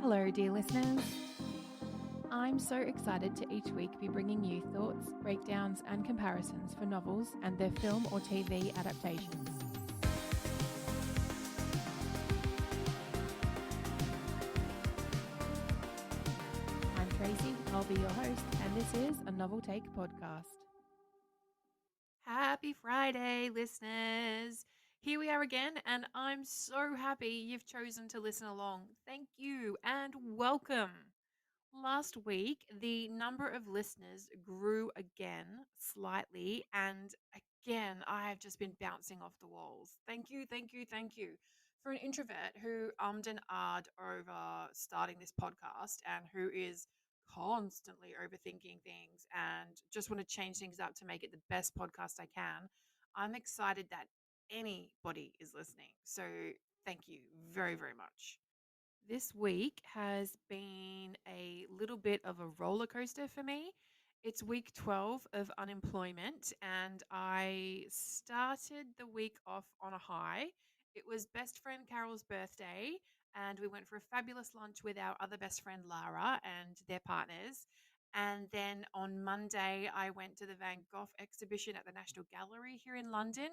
Hello, dear listeners. I'm so excited to each week be bringing you thoughts, breakdowns, and comparisons for novels and their film or TV adaptations. I'm Tracy, I'll be your host, and this is a Novel Take podcast. Happy Friday, listeners. Here we are again, and I'm so happy you've chosen to listen along. Thank you and welcome. Last week, the number of listeners grew again slightly, and again, I have just been bouncing off the walls. Thank you, thank you, thank you. For an introvert who ummed and ahed over starting this podcast and who is constantly overthinking things and just want to change things up to make it the best podcast I can, I'm excited that anybody is listening. So thank you very, very much. This week has been a little bit of a roller coaster for me. It's week 12 of unemployment, and I started the week off on a high. It was best friend Carol's birthday, and we went for a fabulous lunch with our other best friend Lara and their partners. And then on Monday, I went to the Van Gogh exhibition at the National Gallery here in London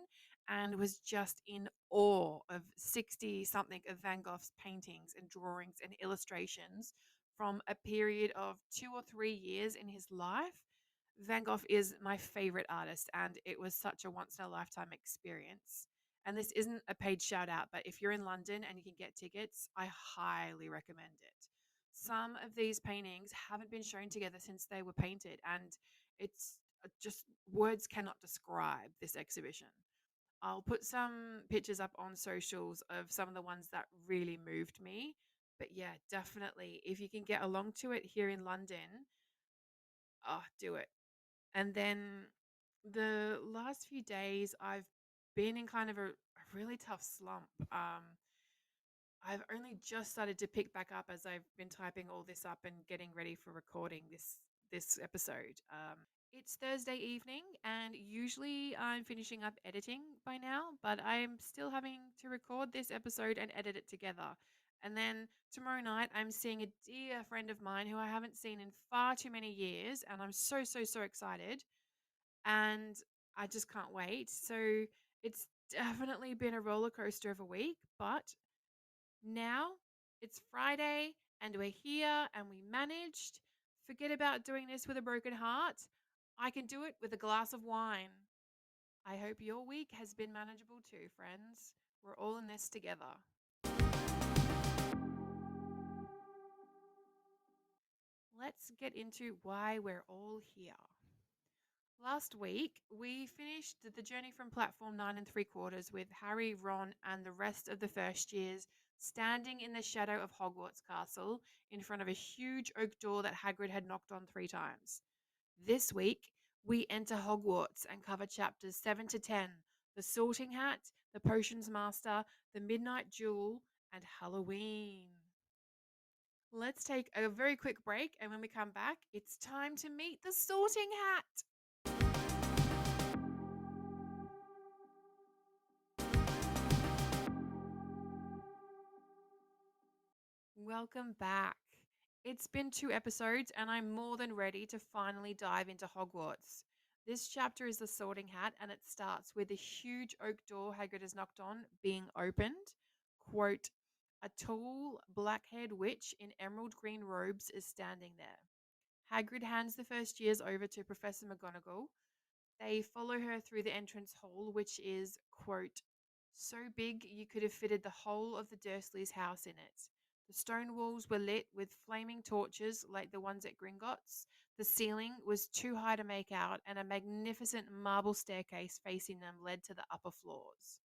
and was just in awe of 60 something of Van Gogh's paintings and drawings and illustrations from a period of 2 or 3 years in his life. Van Gogh is my favorite artist, and it was such a once in a lifetime experience. And this isn't a paid shout out, but if you're in London and you can get tickets, I highly recommend it. Some of these paintings haven't been shown together since they were painted, and it's just words cannot describe this exhibition. I'll put some pictures up on socials of some of the ones that really moved me. But yeah, definitely, if you can get along to it here in London, do it. And then the last few days, I've been in kind of a really tough slump. I've only just started to pick back up as I've been typing all this up and getting ready for recording this episode. It's Thursday evening, and usually I'm finishing up editing by now, but I'm still having to record this episode and edit it together. And then tomorrow night, I'm seeing a dear friend of mine who I haven't seen in far too many years, and I'm so, so, so excited. And I just can't wait. So it's definitely been a roller coaster of a week, but now it's Friday and we're here and we managed. Forget about doing this with a broken heart. I can do it with a glass of wine. I hope your week has been manageable too, friends. We're all in this together. Let's get into why we're all here. Last week, we finished the journey from platform 9 3/4 with Harry, Ron, and the rest of the first years standing in the shadow of Hogwarts Castle in front of a huge oak door that Hagrid had knocked on 3 times. This week, we enter Hogwarts and cover chapters 7 to 10, the Sorting Hat, the Potions Master, the Midnight Duel, and Hallowe'en. Let's take a very quick break, and when we come back, it's time to meet the Sorting Hat. Welcome back. It's been 2 episodes, and I'm more than ready to finally dive into Hogwarts. This chapter is the Sorting Hat, and it starts with the huge oak door Hagrid has knocked on being opened. Quote, a tall, black-haired witch in emerald green robes is standing there. Hagrid hands the first years over to Professor McGonagall. They follow her through the entrance hall, which is, quote, so big you could have fitted the whole of the Dursleys' house in it. The stone walls were lit with flaming torches like the ones at Gringotts. The ceiling was too high to make out, and a magnificent marble staircase facing them led to the upper floors.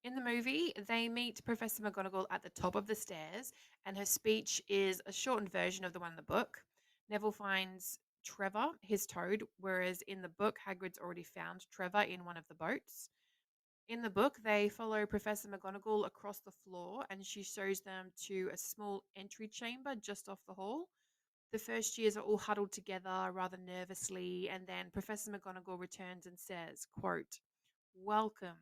In the movie, they meet Professor McGonagall at the top of the stairs, and her speech is a shortened version of the one in the book. Neville finds Trevor, his toad, whereas in the book, Hagrid's already found Trevor in one of the boats. In the book, they follow Professor McGonagall across the floor, and she shows them to a small entry chamber just off the hall. The first years are all huddled together rather nervously, and then Professor McGonagall returns and says, quote, welcome,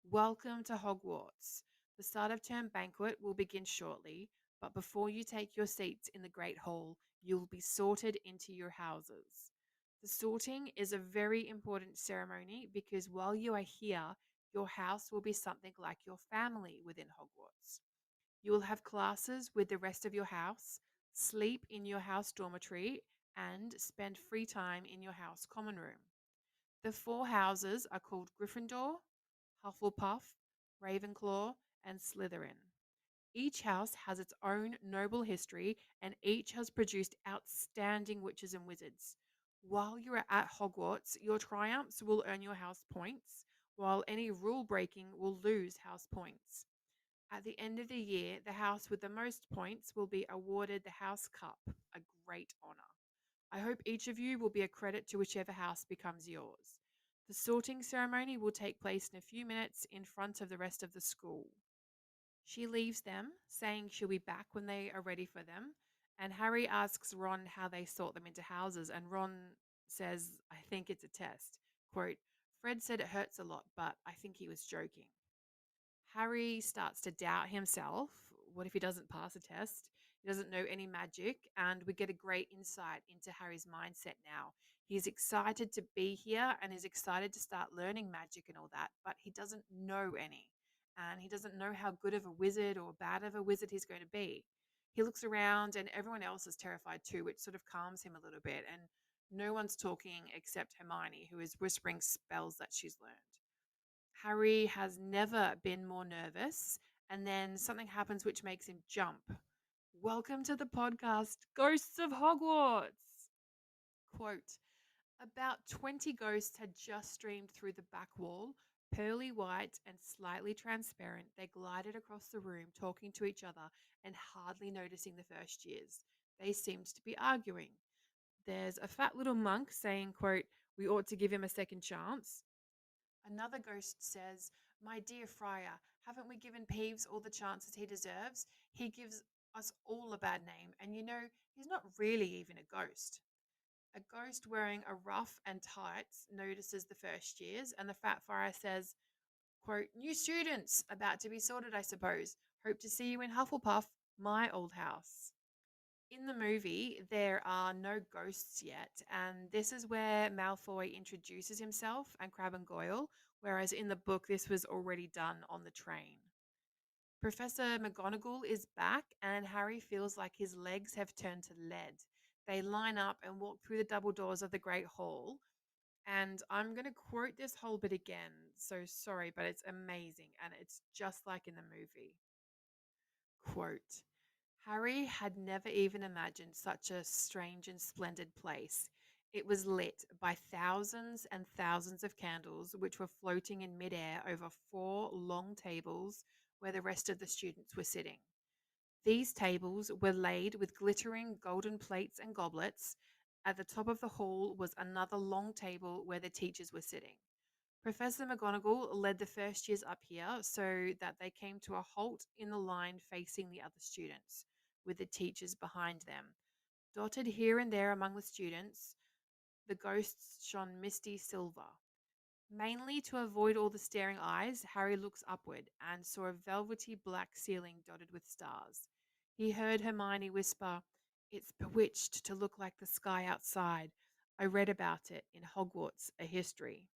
welcome to Hogwarts. The start of term banquet will begin shortly, But before you take your seats in the Great Hall, you will be sorted into your houses. The sorting is a very important ceremony because while you are here, your house will be something like your family within Hogwarts. You will have classes with the rest of your house, sleep in your house dormitory, and spend free time in your house common room. The four houses are called Gryffindor, Hufflepuff, Ravenclaw, and Slytherin. Each house has its own noble history, and each has produced outstanding witches and wizards. While you are at Hogwarts, your triumphs will earn your house points, while any rule breaking will lose house points. At the end of the year, the house with the most points will be awarded the House Cup, a great honor. I hope each of you will be a credit to whichever house becomes yours. The sorting ceremony will take place in a few minutes in front of the rest of the school. She leaves them, saying she'll be back when they are ready for them. And Harry asks Ron how they sort them into houses, and Ron says, I think it's a test. Quote, Fred said it hurts a lot, but I think he was joking. Harry starts to doubt himself. What if he doesn't pass a test? He doesn't know any magic, and we get a great insight into Harry's mindset now. He's excited to be here and is excited to start learning magic and all that, but he doesn't know any. And he doesn't know how good of a wizard or bad of a wizard he's going to be. He looks around and everyone else is terrified too, which sort of calms him a little bit. And no one's talking except Hermione, who is whispering spells that she's learned. Harry has never been more nervous, and then something happens which makes him jump. Welcome to the podcast, Ghosts of Hogwarts. Quote, about 20 ghosts had just streamed through the back wall, pearly white and slightly transparent. They glided across the room, talking to each other and hardly noticing the first years. They seemed to be arguing. There's a fat little monk saying, quote, we ought to give him a second chance. Another ghost says, my dear Friar, haven't we given Peeves all the chances he deserves? He gives us all a bad name, and you know, he's not really even a ghost. A ghost wearing a ruff and tights notices the first years, and the fat friar says, quote, new students, about to be sorted, I suppose. Hope to see you in Hufflepuff, my old house. In the movie, there are no ghosts yet, and this is where Malfoy introduces himself and Crabbe and Goyle, whereas in the book, this was already done on the train. Professor McGonagall is back, and Harry feels like his legs have turned to lead. They line up and walk through the double doors of the Great Hall, and I'm going to quote this whole bit again, so sorry, but it's amazing, and it's just like in the movie. Quote, Harry had never even imagined such a strange and splendid place. It was lit by thousands and thousands of candles, which were floating in midair over four long tables where the rest of the students were sitting. These tables were laid with glittering golden plates and goblets. At the top of the hall was another long table where the teachers were sitting. Professor McGonagall led the first years up here so that they came to a halt in the line facing the other students, with the teachers behind them. Dotted here and there among the students, the ghosts shone misty silver. Mainly to avoid all the staring eyes, Harry looks upward and saw a velvety black ceiling dotted with stars. He heard Hermione whisper, it's bewitched to look like the sky outside. I read about it in Hogwarts, a history.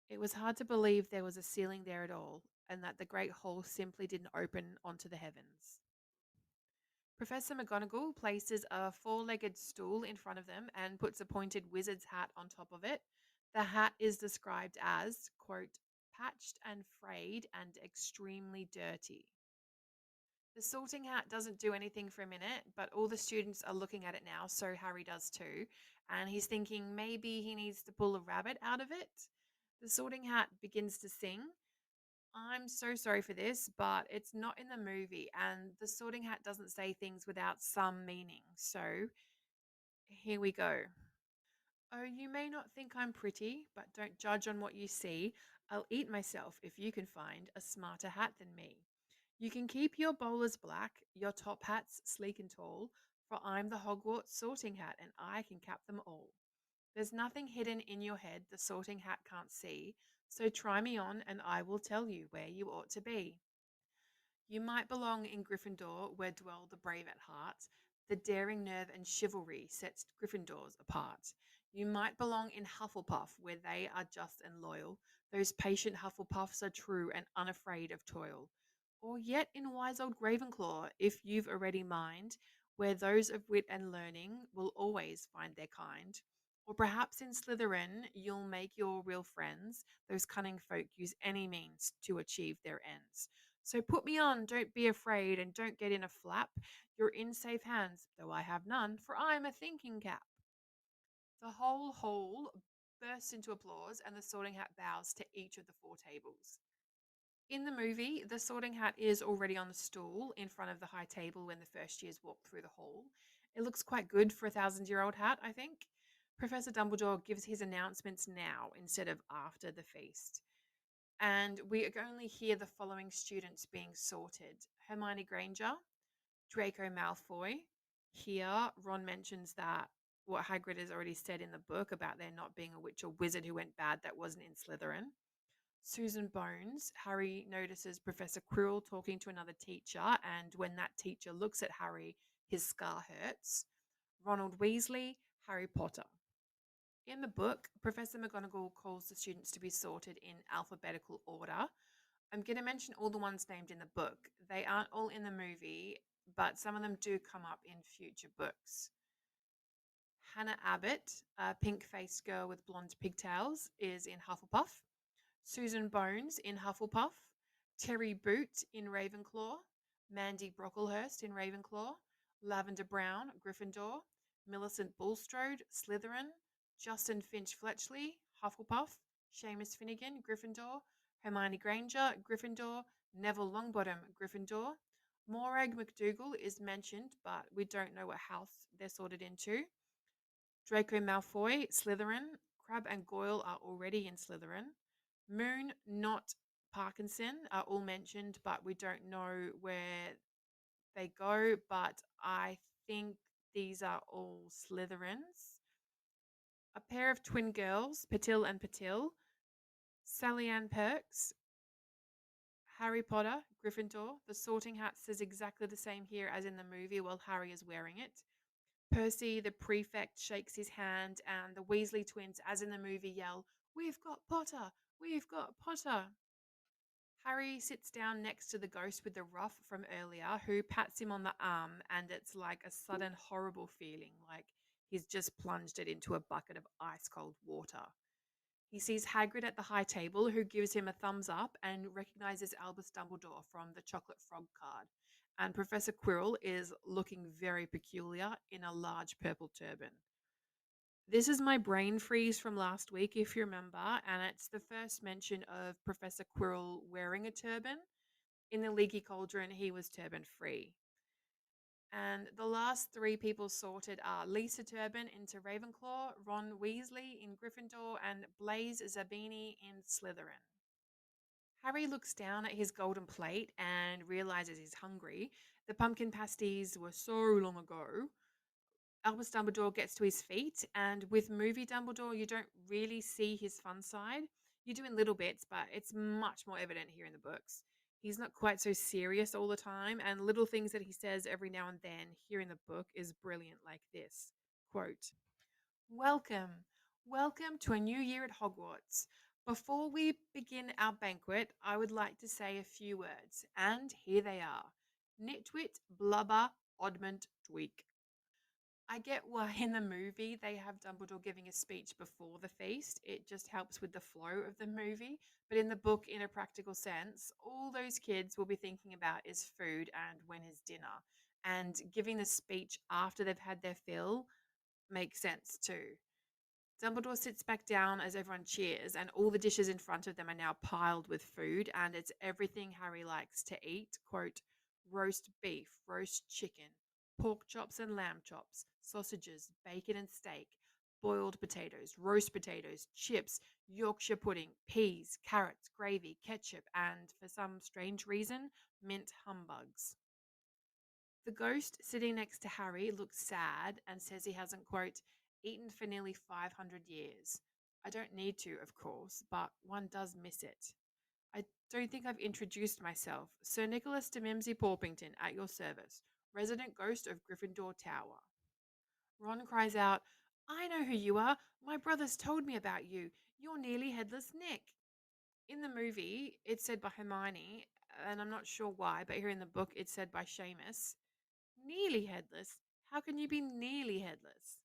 It was hard to believe there was a ceiling there at all, and that the great hall simply didn't open onto the heavens. Professor McGonagall places a four-legged stool in front of them and puts a pointed wizard's hat on top of it. The hat is described as, quote, patched and frayed and extremely dirty. The sorting hat doesn't do anything for a minute, but all the students are looking at it now, so Harry does too. And he's thinking maybe he needs to pull a rabbit out of it. The sorting hat begins to sing. I'm so sorry for this, but it's not in the movie, and the sorting hat doesn't say things without some meaning. So here we go. Oh, you may not think I'm pretty, but don't judge on what you see. I'll eat myself if you can find a smarter hat than me. You can keep your bowlers black, your top hats sleek and tall, for I'm the Hogwarts sorting hat and I can cap them all. There's nothing hidden in your head the sorting hat can't see, so try me on and I will tell you where you ought to be. You might belong in Gryffindor, where dwell the brave at heart. The daring nerve and chivalry sets Gryffindors apart. You might belong in Hufflepuff, where they are just and loyal. Those patient Hufflepuffs are true and unafraid of toil. Or yet in wise old Ravenclaw, if you've a ready mind, where those of wit and learning will always find their kind. Or perhaps in Slytherin, you'll make your real friends. Those cunning folk use any means to achieve their ends. So put me on, don't be afraid, and don't get in a flap. You're in safe hands, though I have none, for I am a thinking cap. The whole hall bursts into applause, and the sorting hat bows to each of the four tables. In the movie, the sorting hat is already on the stool in front of the high table when the first years walk through the hall. It looks quite good for a 1,000-year-old hat, I think. Professor Dumbledore gives his announcements now instead of after the feast. And we only hear the following students being sorted: Hermione Granger, Draco Malfoy. Here, Ron mentions that what Hagrid has already said in the book about there not being a witch or wizard who went bad that wasn't in Slytherin. Susan Bones, Harry notices Professor Quirrell talking to another teacher, and when that teacher looks at Harry, his scar hurts. Ronald Weasley, Harry Potter. In the book, Professor McGonagall calls the students to be sorted in alphabetical order. I'm going to mention all the ones named in the book. They aren't all in the movie, but some of them do come up in future books. Hannah Abbott, a pink-faced girl with blonde pigtails, is in Hufflepuff. Susan Bones in Hufflepuff. Terry Boot in Ravenclaw. Mandy Brocklehurst in Ravenclaw. Lavender Brown, Gryffindor. Millicent Bulstrode, Slytherin. Justin Finch Fletchley, Hufflepuff. Seamus Finnegan, Gryffindor. Hermione Granger, Gryffindor. Neville Longbottom, Gryffindor. Morag McDougal is mentioned, but we don't know what house they're sorted into. Draco Malfoy, Slytherin. Crabbe and Goyle are already in Slytherin. Moon, Not, Parkinson are all mentioned, but we don't know where they go. But I think these are all Slytherins. A pair of twin girls, Patil and Patil. Sally Ann Perks, Harry Potter, Gryffindor. The sorting hat says exactly the same here as in the movie while Harry is wearing it. Percy, the prefect, shakes his hand, and the Weasley twins, as in the movie, yell, "We've got Potter! We've got Potter!" Harry sits down next to the ghost with the ruff from earlier, who pats him on the arm, and it's like a sudden horrible feeling, like he's just plunged it into a bucket of ice cold water. He sees Hagrid at the high table, who gives him a thumbs up and recognizes Albus Dumbledore from the Chocolate Frog card. And Professor Quirrell is looking very peculiar in a large purple turban. This is my brain freeze from last week, if you remember, and it's the first mention of Professor Quirrell wearing a turban. In the Leaky Cauldron, he was turban free. And the last three people sorted are Lisa Turban into Ravenclaw, Ron Weasley in Gryffindor, and Blaise Zabini in Slytherin. Harry looks down at his golden plate and realizes he's hungry. The pumpkin pasties were so long ago. Albus Dumbledore gets to his feet, and with movie Dumbledore, you don't really see his fun side. You do in little bits, but it's much more evident here in the books. He's not quite so serious all the time, and little things that he says every now and then here in the book is brilliant, like this quote: "Welcome, welcome to a new year at Hogwarts. Before we begin our banquet, I would like to say a few words, and here they are. Nitwit, blubber, oddment, tweak." I get why in the movie they have Dumbledore giving a speech before the feast. It just helps with the flow of the movie. But in the book, in a practical sense, all those kids will be thinking about is food and when is dinner. And giving the speech after they've had their fill makes sense too. Dumbledore sits back down as everyone cheers, and all the dishes in front of them are now piled with food, and it's everything Harry likes to eat. Quote, roast beef, roast chicken, pork chops and lamb chops, sausages, bacon and steak, boiled potatoes, roast potatoes, chips, Yorkshire pudding, peas, carrots, gravy, ketchup, and for some strange reason, mint humbugs. The ghost sitting next to Harry looks sad and says he hasn't, quote, eaten for nearly 500 years. I don't need to, of course, but one does miss it. I don't think I've introduced myself. Sir Nicholas de Mimsy Porpington at your service, resident ghost of Gryffindor Tower. Ron cries out, I know who you are. My brothers told me about you. You're nearly headless Nick. In the movie, it's said by Hermione, and I'm not sure why, but here in the book, it's said by Seamus. Nearly headless? How can you be nearly headless?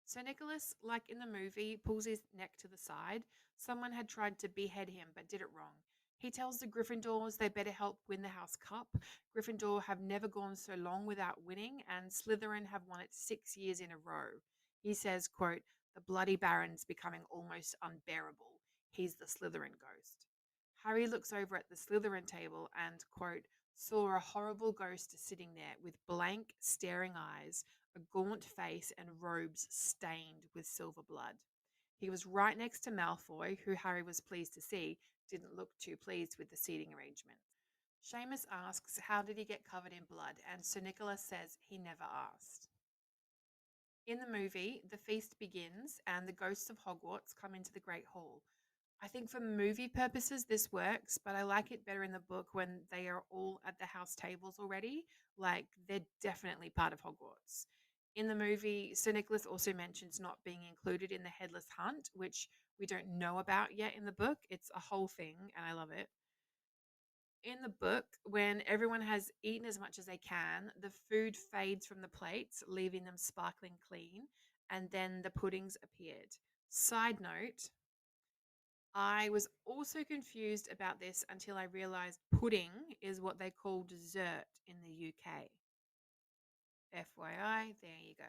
So Nicholas, like in the movie, pulls his neck to the side. Someone had tried to behead him, but did it wrong. He tells the Gryffindors they better help win the House Cup. Gryffindor have never gone so long without winning, and Slytherin have won it 6 years in a row. He says, quote, the bloody Baron's becoming almost unbearable. He's the Slytherin ghost. Harry looks over at the Slytherin table and, quote, saw a horrible ghost sitting there with blank, staring eyes, a gaunt face, and robes stained with silver blood. He was right next to Malfoy, who Harry was pleased to see didn't look too pleased with the seating arrangement. Seamus asks how did he get covered in blood, and Sir Nicholas says he never asked. In the movie, the feast begins and the ghosts of Hogwarts come into the Great Hall. I think for movie purposes, this works, but I like it better in the book when they are all at the house tables already. Like, they're definitely part of Hogwarts. In the movie, Sir Nicholas also mentions not being included in the Headless Hunt, which we don't know about yet in the book. It's a whole thing, and I love it. In the book, when everyone has eaten as much as they can, the food fades from the plates, leaving them sparkling clean, and then the puddings appeared. Side note, I was also confused about this until I realized pudding is what they call dessert in the UK. FYI, there you go.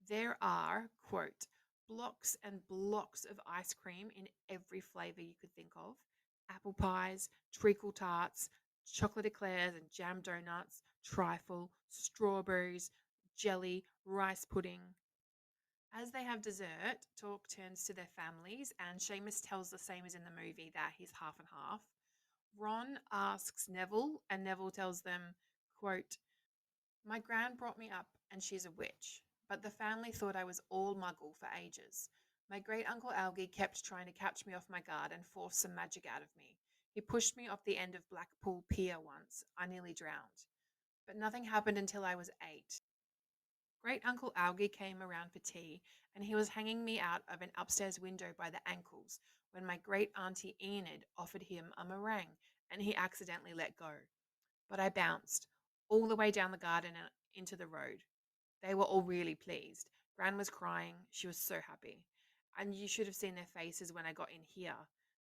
There are, quote, blocks and blocks of ice cream in every flavor you could think of. Apple pies, treacle tarts, chocolate eclairs and jam donuts, trifle, strawberries, jelly, rice pudding. As they have dessert, talk turns to their families, and Seamus tells the same as in the movie that he's half and half. Ron asks Neville, and Neville tells them, quote, my gran brought me up, and she's a witch, but the family thought I was all muggle for ages. My great uncle Algie kept trying to catch me off my guard and force some magic out of me. He pushed me off the end of Blackpool Pier once. I nearly drowned. But nothing happened until I was 8. Great Uncle Algie came around for tea, and he was hanging me out of an upstairs window by the ankles when my great auntie Enid offered him a meringue, and he accidentally let go. But I bounced all the way down the garden and into the road. They were all really pleased. Gran was crying. She was so happy. And you should have seen their faces when I got in here.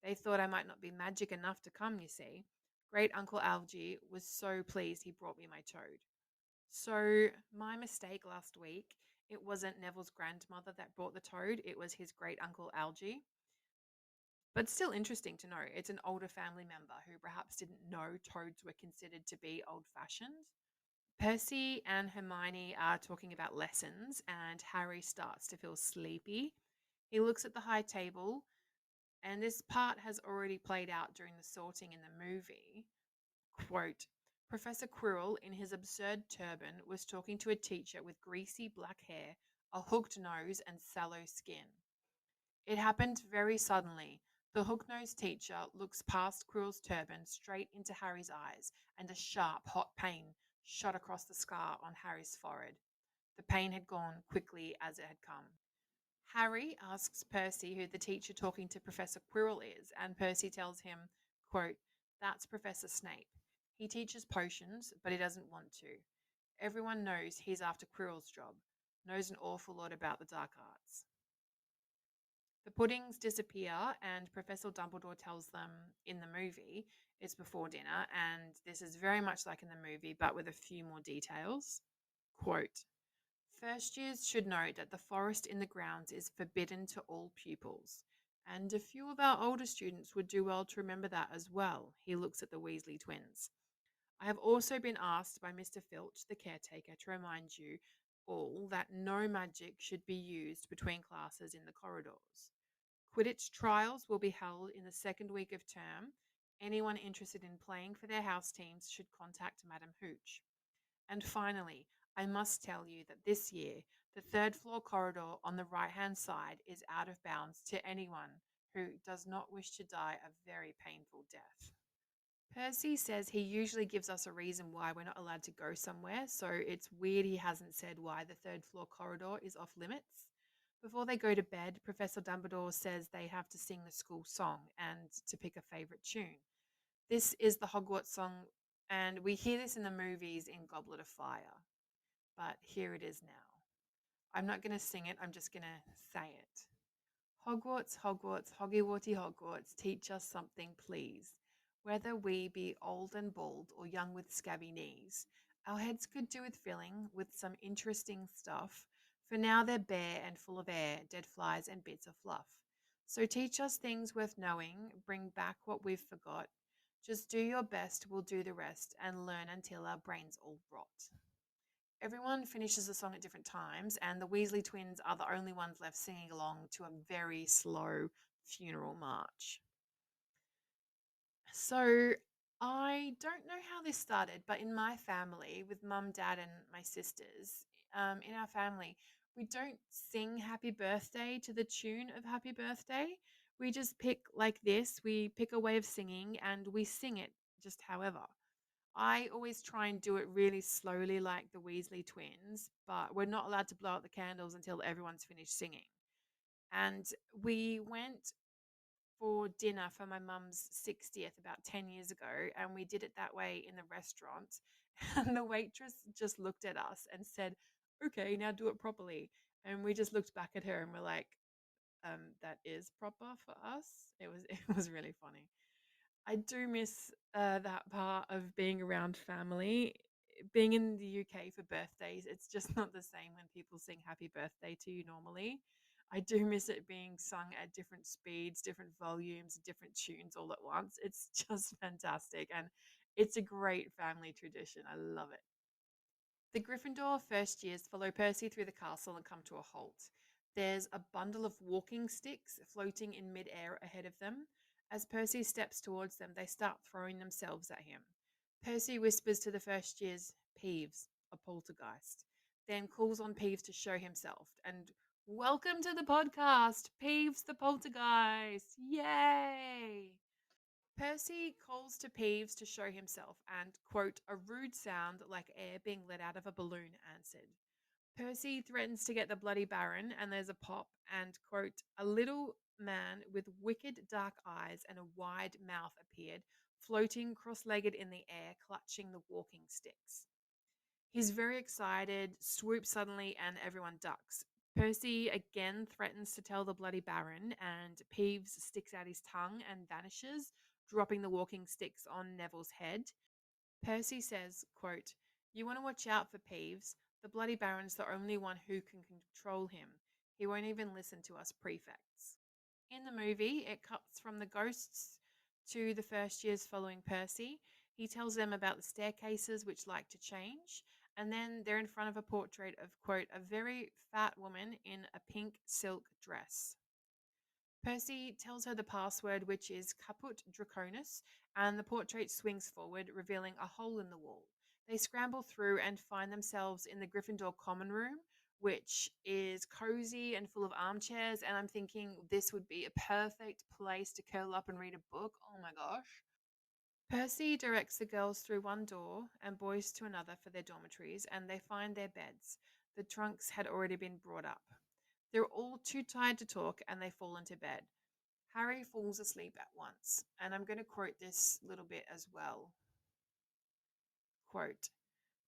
They thought I might not be magic enough to come, you see. Great Uncle Algie was so pleased he brought me my toad. So, my mistake last week, it wasn't Neville's grandmother that brought the toad, it was his great uncle Algie. But still interesting to know. It's an older family member who perhaps didn't know toads were considered to be old fashioned. Percy and Hermione are talking about lessons, and Harry starts to feel sleepy. He looks at the high table, and this part has already played out during the sorting in the movie. Quote, Professor Quirrell, in his absurd turban, was talking to a teacher with greasy black hair, a hooked nose, and sallow skin. It happened very suddenly. The hook-nosed teacher looks past Quirrell's turban straight into Harry's eyes, and a sharp, hot pain shot across the scar on Harry's forehead. The pain had gone quickly as it had come. Harry asks Percy who the teacher talking to Professor Quirrell is, and Percy tells him, quote, that's Professor Snape. He teaches potions, but he doesn't want to. Everyone knows he's after Quirrell's job, knows an awful lot about the dark arts. The puddings disappear, and Professor Dumbledore tells them in the movie it's before dinner, and this is very much like in the movie, but with a few more details. Quote, first years should note that the forest in the grounds is forbidden to all pupils, and a few of our older students would do well to remember that as well. He looks at the Weasley twins. I have also been asked by Mr. Filch, the caretaker, to remind you all that no magic should be used between classes in the corridors. Quidditch trials will be held in the second week of term. Anyone interested in playing for their house teams should contact Madam Hooch. And finally, I must tell you that this year, the third floor corridor on the right-hand side is out of bounds to anyone who does not wish to die a very painful death. Percy says he usually gives us a reason why we're not allowed to go somewhere, so it's weird he hasn't said why the third floor corridor is off limits. Before they go to bed, Professor Dumbledore says they have to sing the school song and to pick a favourite tune. This is the Hogwarts song, and we hear this in the movies in Goblet of Fire, but here it is now. I'm not going to sing it, I'm just going to say it. Hogwarts, Hogwarts, Hoggywarty Hogwarts, teach us something, please. Whether we be old and bald or young with scabby knees, our heads could do with filling with some interesting stuff, for now they're bare and full of air, dead flies and bits of fluff. So teach us things worth knowing, bring back what we've forgot. Just do your best, we'll do the rest, and learn until our brains all rot. Everyone finishes the song at different times, and the Weasley twins are the only ones left singing along to a very slow funeral march. So, I don't know how this started, but in my family, with mum, dad, and my sisters, in our family, we don't sing happy birthday to the tune of happy birthday. We just pick like this, we pick a way of singing and we sing it just however. I always try and do it really slowly, like the Weasley twins, but we're not allowed to blow out the candles until everyone's finished singing. And we went for dinner for my mum's 60th about 10 years ago, and we did it that way in the restaurant. And the waitress just looked at us and said, "Okay, now do it properly." And we just looked back at her and we're like, that is proper for us. It was really funny. I do miss that part of being around family. Being in the UK for birthdays, it's just not the same when people sing happy birthday to you normally. I do miss it being sung at different speeds, different volumes, different tunes all at once. It's just fantastic. And it's a great family tradition. I love it. The Gryffindor first years follow Percy through the castle and come to a halt. There's a bundle of walking sticks floating in midair ahead of them. As Percy steps towards them, they start throwing themselves at him. Percy whispers to the first years, "Peeves, a poltergeist," then calls on Peeves to show himself. And welcome to the podcast, Peeves the poltergeist! Yay! Percy calls to Peeves to show himself, and, quote, a rude sound like air being let out of a balloon answered. Percy threatens to get the Bloody Baron, and there's a pop, and, quote, a little man with wicked dark eyes and a wide mouth appeared, floating cross legged in the air, clutching the walking sticks. He's very excited, swoops suddenly, and everyone ducks. Percy again threatens to tell the Bloody Baron, and Peeves sticks out his tongue and vanishes, dropping the walking sticks on Neville's head. Percy says, quote, "You want to watch out for Peeves. The Bloody Baron's the only one who can control him. He won't even listen to us prefects." In the movie, it cuts from the ghosts to the first years following Percy. He tells them about the staircases which like to change, and then they're in front of a portrait of, quote, a very fat woman in a pink silk dress. Percy tells her the password, which is Caput Draconis, and the portrait swings forward, revealing a hole in the wall. They scramble through and find themselves in the Gryffindor common room, which is cozy and full of armchairs. And I'm thinking this would be a perfect place to curl up and read a book. Oh my gosh. Percy directs the girls through one door and boys to another for their dormitories, and they find their beds. The trunks had already been brought up. They're all too tired to talk and they fall into bed. Harry falls asleep at once, and I'm going to quote this little bit as well. Quote,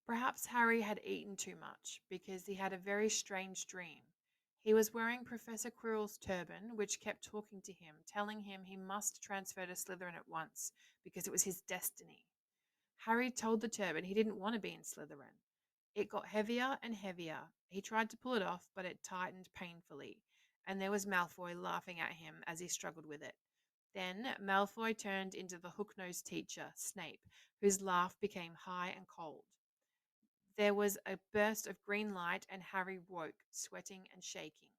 "Perhaps Harry had eaten too much because he had a very strange dream. He was wearing Professor Quirrell's turban, which kept talking to him, telling him he must transfer to Slytherin at once because it was his destiny. Harry told the turban he didn't want to be in Slytherin. It got heavier and heavier. He tried to pull it off, but it tightened painfully, and there was Malfoy laughing at him as he struggled with it. Then Malfoy turned into the hook-nosed teacher, Snape, whose laugh became high and cold. There was a burst of green light, and Harry woke, sweating and shaking.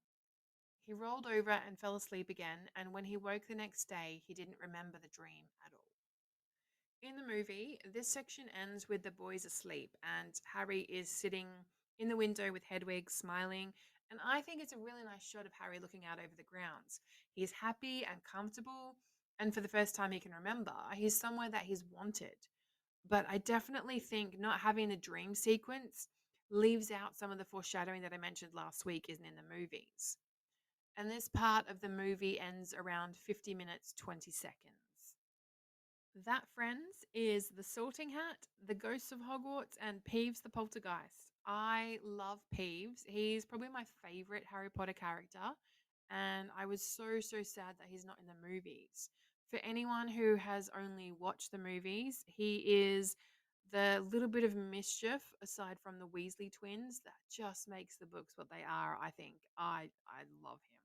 He rolled over and fell asleep again, and when he woke the next day, he didn't remember the dream at all." In the movie, this section ends with the boys asleep, and Harry is sitting in the window with Hedwig, smiling, And I think it's a really nice shot of Harry looking out over the grounds. He's happy and comfortable, and for the first time he can remember, he's somewhere that he's wanted. But I definitely think not having the dream sequence leaves out some of the foreshadowing that I mentioned last week isn't in the movies. And this part of the movie ends around 50 minutes, 20 seconds. That, friends, is the Sorting Hat, the Ghosts of Hogwarts, and Peeves the Poltergeist. I love Peeves. He's probably my favorite Harry Potter character, and I was so sad that he's not in the movies. For anyone who has only watched the movies, he is the little bit of mischief aside from the Weasley twins that just makes the books what they are. I think I love him.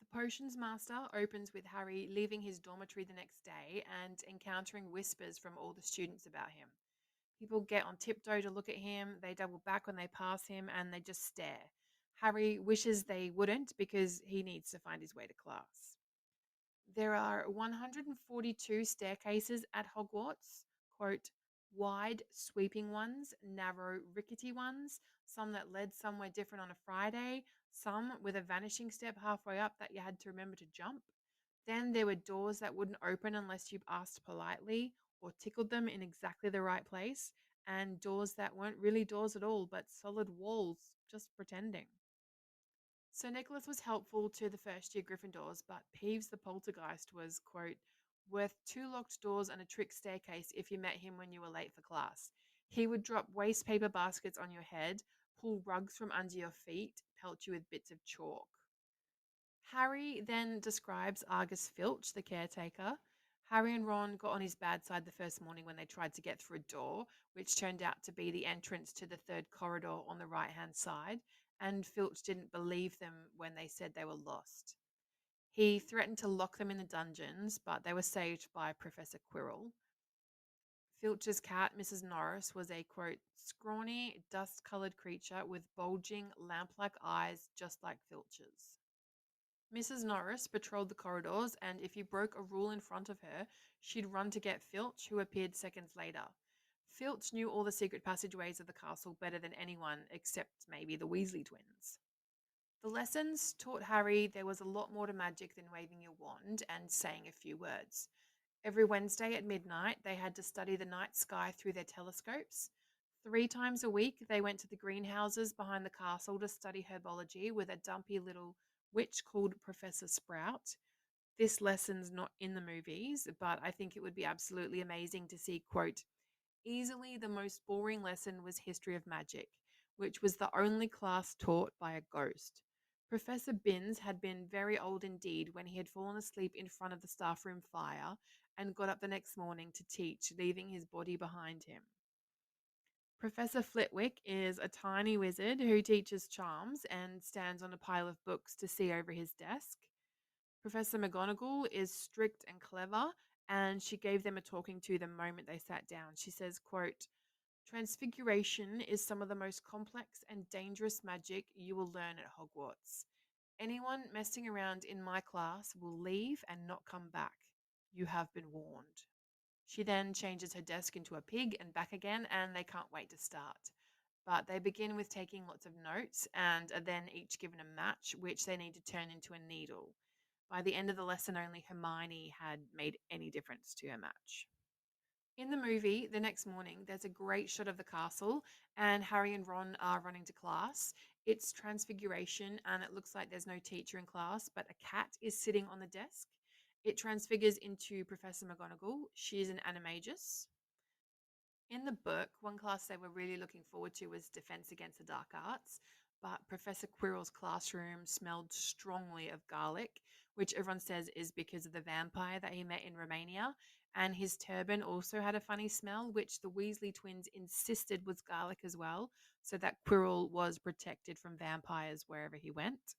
The Potions Master opens with Harry leaving his dormitory the next day and encountering whispers from all the students about him. People get on tiptoe to look at him, they double back when they pass him, and they just stare. Harry wishes they wouldn't because he needs to find his way to class. There are 142 staircases at Hogwarts, quote, wide, sweeping ones, narrow, rickety ones, some that led somewhere different on a Friday, some with a vanishing step halfway up that you had to remember to jump. Then there were doors that wouldn't open unless you asked politely or tickled them in exactly the right place, and doors that weren't really doors at all, but solid walls, just pretending. So Nicholas was helpful to the first year Gryffindors, but Peeves the Poltergeist was, quote, worth two locked doors and a trick staircase if you met him when you were late for class. He would drop waste paper baskets on your head, pull rugs from under your feet, pelt you with bits of chalk. Harry then describes Argus Filch, the caretaker. Harry and Ron got on his bad side the first morning when they tried to get through a door, which turned out to be the entrance to the third corridor on the right hand side, and Filch didn't believe them when they said they were lost. He threatened to lock them in the dungeons, but they were saved by Professor Quirrell. Filch's cat, Mrs. Norris, was a, quote, scrawny, dust colored creature with bulging, lamp like eyes just like Filch's. Mrs. Norris patrolled the corridors, and if you broke a rule in front of her, she'd run to get Filch, who appeared seconds later. Filch knew all the secret passageways of the castle better than anyone, except maybe the Weasley twins. The lessons taught Harry there was a lot more to magic than waving your wand and saying a few words. Every Wednesday at midnight, they had to study the night sky through their telescopes. 3 times a week, they went to the greenhouses behind the castle to study herbology with a dumpy little witch called Professor Sprout. This lesson's not in the movies, but I think it would be absolutely amazing to see, quote, easily the most boring lesson was History of Magic, which was the only class taught by a ghost. Professor Binns had been very old indeed when he had fallen asleep in front of the staff room fire and got up the next morning to teach, leaving his body behind him. Professor Flitwick is a tiny wizard who teaches charms and stands on a pile of books to see over his desk. Professor McGonagall is strict and clever, and she gave them a talking to the moment they sat down. She says, quote, transfiguration is some of the most complex and dangerous magic you will learn at Hogwarts. Anyone messing around in my class will leave and not come back. You have been warned. She then changes her desk into a pig and back again, and they can't wait to start. But they begin with taking lots of notes and are then each given a match, which they need to turn into a needle. By the end of the lesson, only Hermione had made any difference to her match. In the movie, the next morning, there's a great shot of the castle, and Harry and Ron are running to class. It's transfiguration, and it looks like there's no teacher in class, but a cat is sitting on the desk. It transfigures into Professor McGonagall. She's an animagus. In the book, one class they were really looking forward to was Defense Against the Dark Arts, but Professor Quirrell's classroom smelled strongly of garlic, which everyone says is because of the vampire that he met in Romania, and his turban also had a funny smell, which the Weasley twins insisted was garlic as well, so that Quirrell was protected from vampires wherever he went.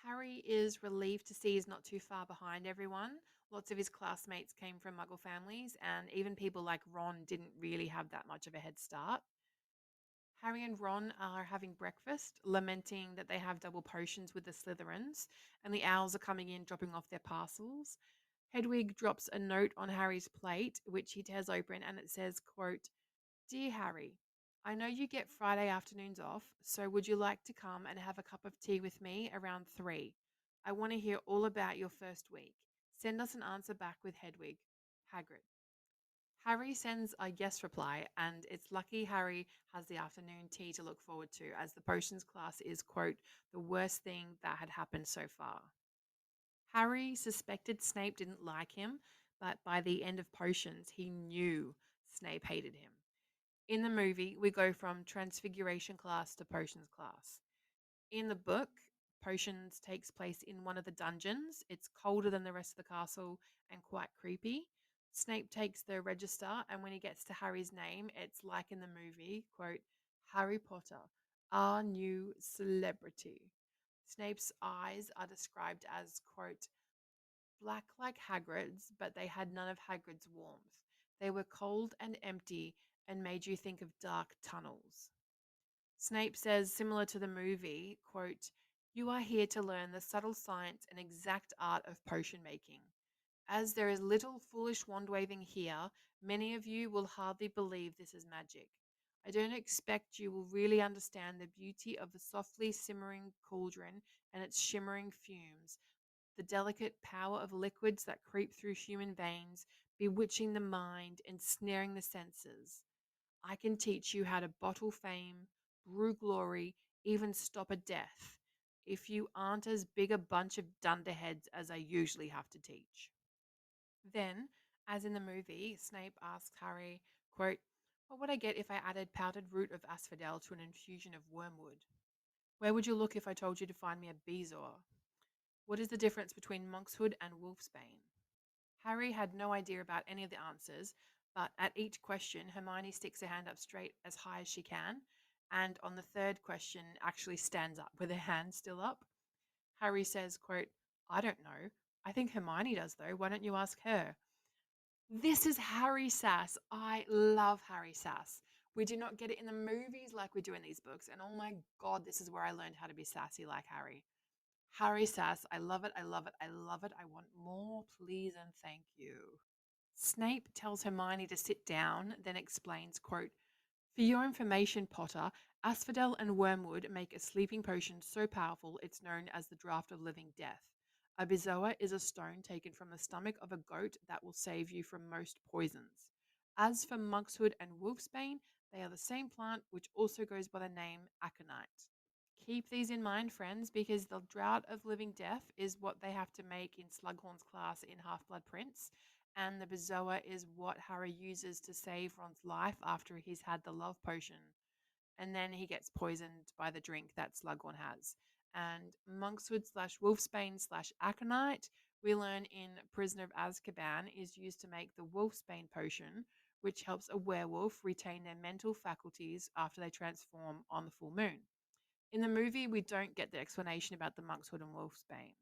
Harry is relieved to see he's not too far behind everyone. Lots of his classmates came from Muggle families, and even people like Ron didn't really have that much of a head start. Harry and Ron are having breakfast, lamenting that they have double potions with the Slytherins, and the owls are coming in dropping off their parcels. Hedwig drops a note on Harry's plate, which he tears open, and it says, quote, Dear Harry, I know you get Friday afternoons off, so would you like to come and have a cup of tea with me around 3? I want to hear all about your first week. Send us an answer back with Hedwig. Hagrid. Harry sends a yes reply, and it's lucky Harry has the afternoon tea to look forward to, as the potions class is, quote, the worst thing that had happened so far. Harry suspected Snape didn't like him, but by the end of potions, he knew Snape hated him. In the movie, we go from transfiguration class to potions class. In the book, potions takes place in one of the dungeons. It's colder than the rest of the castle and quite creepy. Snape takes the register, and when he gets to Harry's name, it's like in the movie, quote, Harry Potter, our new celebrity. Snape's eyes are described as, quote, black like Hagrid's, but they had none of Hagrid's warmth. They were cold and empty and made you think of dark tunnels. Snape says, similar to the movie, quote, you are here to learn the subtle science and exact art of potion making. As there is little foolish wand waving here, many of you will hardly believe this is magic. I don't expect you will really understand the beauty of the softly simmering cauldron and its shimmering fumes, the delicate power of liquids that creep through human veins, bewitching the mind and snaring the senses. I can teach you how to bottle fame, brew glory, even stop a death, if you aren't as big a bunch of dunderheads as I usually have to teach. Then, as in the movie, Snape asks Harry, quote, what would I get if I added powdered root of asphodel to an infusion of wormwood? Where would you look if I told you to find me a bezoar? What is the difference between monkshood and wolfsbane? Harry had no idea about any of the answers, but at each question, Hermione sticks her hand up straight as high as she can, and on the third question, actually stands up with her hand still up. Harry says, quote, I don't know. I think Hermione does, though. Why don't you ask her? This is Harry sass. I love Harry sass. We do not get it in the movies like we do in these books, and oh my god, this is where I learned how to be sassy like Harry. Harry sass, I love it, I love it, I love it. I want more, please and thank you. Snape tells Hermione to sit down, then explains, quote, for your information, Potter, asphodel and wormwood make a sleeping potion so powerful it's known as the draught of living death. A bezoar is a stone taken from the stomach of a goat that will save you from most poisons. As for monkshood and wolfsbane, they are the same plant which also goes by the name aconite. Keep these in mind, friends, because the Drought of Living Death is what they have to make in Slughorn's class in Half Blood Prince, and the Bezoar is what Harry uses to save Ron's life after he's had the love potion, and then he gets poisoned by the drink that Slughorn has. And Monkswood slash Wolfsbane slash Aconite, we learn in Prisoner of Azkaban, is used to make the Wolfsbane potion, which helps a werewolf retain their mental faculties after they transform on the full moon. In the movie, we don't get the explanation about the monkshood and wolfsbane.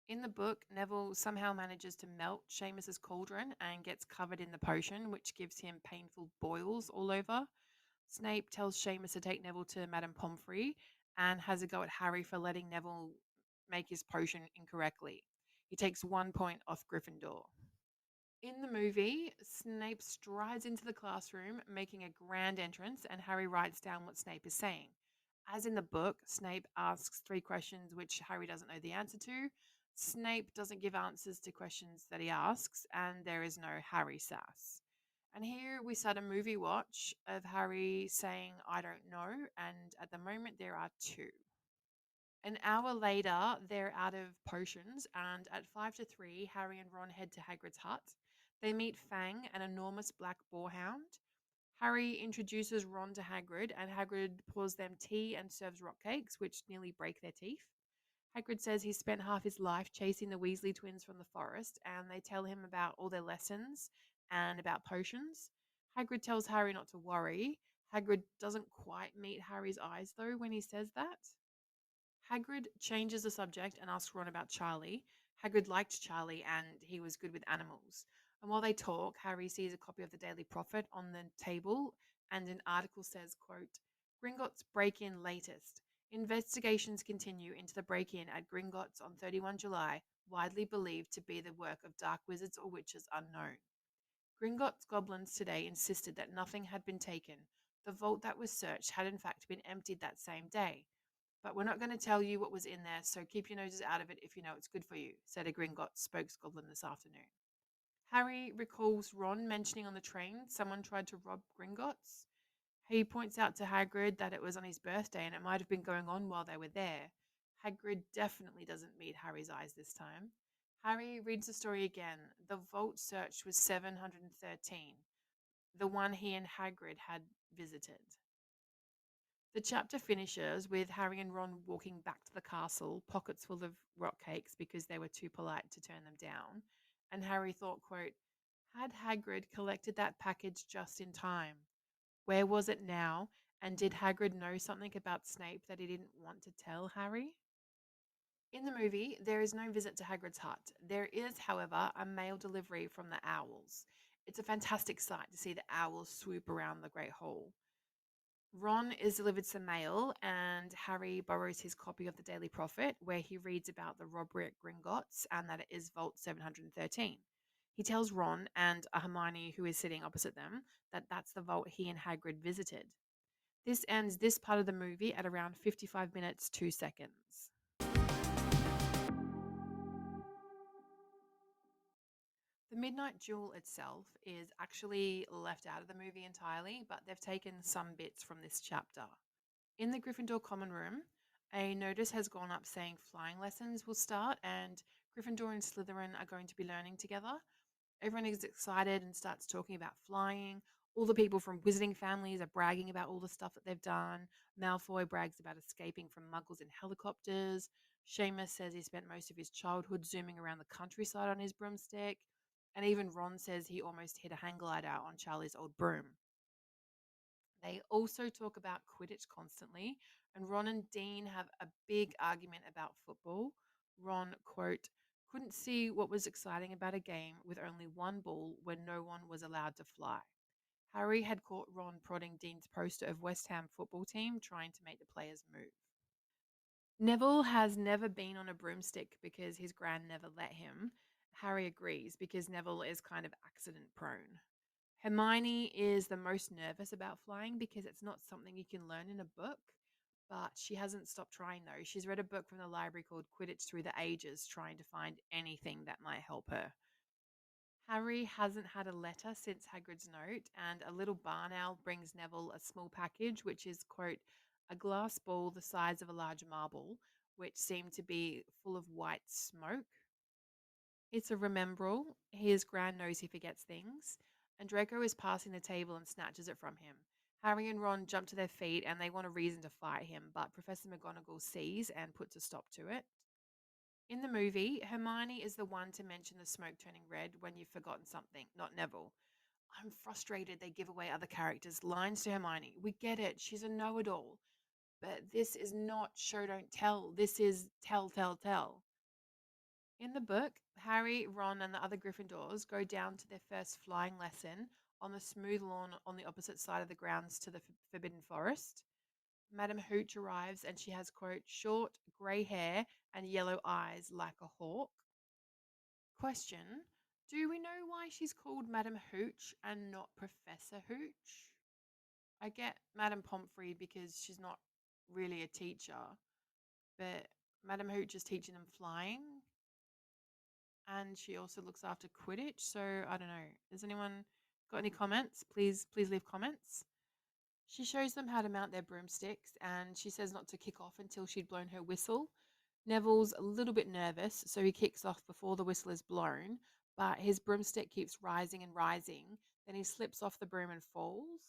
In the book, Neville somehow manages to melt Seamus's cauldron and gets covered in the potion, which gives him painful boils all over. Snape tells Seamus to take Neville to Madame Pomfrey and has a go at Harry for letting Neville make his potion incorrectly. He takes 1 point off Gryffindor. In the movie, Snape strides into the classroom, making a grand entrance, and Harry writes down what Snape is saying. As in the book, Snape asks 3 questions which Harry doesn't know the answer to. Snape doesn't give answers to questions that he asks, and there is no Harry sass. And here we start a movie watch of Harry saying, I don't know, and at the moment there are 2. An hour later, they're out of potions, and at 5 to 3, Harry and Ron head to Hagrid's hut. They meet Fang, an enormous black boarhound. Harry introduces Ron to Hagrid, and Hagrid pours them tea and serves rock cakes, which nearly break their teeth. Hagrid says he spent half his life chasing the Weasley twins from the forest, and they tell him about all their lessons and about potions. Hagrid tells Harry not to worry. Hagrid doesn't quite meet Harry's eyes, though, when he says that. Hagrid changes the subject and asks Ron about Charlie. Hagrid liked Charlie and he was good with animals. And while they talk, Harry sees a copy of the Daily Prophet on the table and an article says, quote, Gringotts break-in latest. Investigations continue into the break-in at Gringotts on 31 July, widely believed to be the work of dark wizards or witches unknown. Gringotts goblins today insisted that nothing had been taken. The vault that was searched had in fact been emptied that same day. But we're not going to tell you what was in there, so keep your noses out of it if you know it's good for you, said a Gringotts spokesgoblin this afternoon. Harry recalls Ron mentioning on the train someone tried to rob Gringotts. He points out to Hagrid that it was on his birthday and it might have been going on while they were there. Hagrid definitely doesn't meet Harry's eyes this time. Harry reads the story again. The vault searched was 713, the one he and Hagrid had visited. The chapter finishes with Harry and Ron walking back to the castle, pockets full of rock cakes because they were too polite to turn them down. And Harry thought, quote, had Hagrid collected that package just in time? Where was it now? And did Hagrid know something about Snape that he didn't want to tell Harry? In the movie, there is no visit to Hagrid's hut. There is, however, a mail delivery from the owls. It's a fantastic sight to see the owls swoop around the Great Hall. Ron is delivered some mail, and Harry borrows his copy of the Daily Prophet, where he reads about the robbery at Gringotts and that it is Vault 713. He tells Ron and a Hermione who is sitting opposite them that that's the vault he and Hagrid visited. This ends this part of the movie at around 55 minutes, 2 seconds. The Midnight Duel itself is actually left out of the movie entirely, but they've taken some bits from this chapter. In the Gryffindor common room, a notice has gone up saying flying lessons will start and Gryffindor and Slytherin are going to be learning together. Everyone is excited and starts talking about flying. All the people from Wizarding families are bragging about all the stuff that they've done. Malfoy brags about escaping from muggles in helicopters. Seamus says he spent most of his childhood zooming around the countryside on his broomstick. And even Ron says he almost hit a hang glider on Charlie's old broom. They also talk about Quidditch constantly, and Ron and Dean have a big argument about football. Ron, quote, couldn't see what was exciting about a game with only one ball when no one was allowed to fly. Harry had caught Ron prodding Dean's poster of West Ham football team, trying to make the players move. Neville has never been on a broomstick because his gran never let him. Harry agrees because Neville is kind of accident prone. Hermione is the most nervous about flying because it's not something you can learn in a book, but she hasn't stopped trying though. She's read a book from the library called Quidditch Through the Ages, trying to find anything that might help her. Harry hasn't had a letter since Hagrid's note, and a little barn owl brings Neville a small package, which is, quote, a glass ball the size of a large marble, which seemed to be full of white smoke. It's a remembrall. His gran knows he forgets things. And Draco is passing the table and snatches it from him. Harry and Ron jump to their feet and they want a reason to fight him, but Professor McGonagall sees and puts a stop to it. In the movie, Hermione is the one to mention the smoke turning red when you've forgotten something, not Neville. I'm frustrated they give away other characters' lines to Hermione. We get it, she's a know it all. But this is not show, don't tell. This is tell, tell, tell. In the book, Harry, Ron, and the other Gryffindors go down to their first flying lesson on the smooth lawn on the opposite side of the grounds to the Forbidden Forest. Madame Hooch arrives and she has, quote, short grey hair and yellow eyes like a hawk. Question: do we know why she's called Madame Hooch and not Professor Hooch? I get Madame Pomfrey because she's not really a teacher, but Madame Hooch is teaching them flying. And she also looks after Quidditch. So I don't know. Has anyone got any comments? Please leave comments. She shows them how to mount their broomsticks and she says not to kick off until she'd blown her whistle. Neville's a little bit nervous, so he kicks off before the whistle is blown, but his broomstick keeps rising and rising. Then he slips off the broom and falls.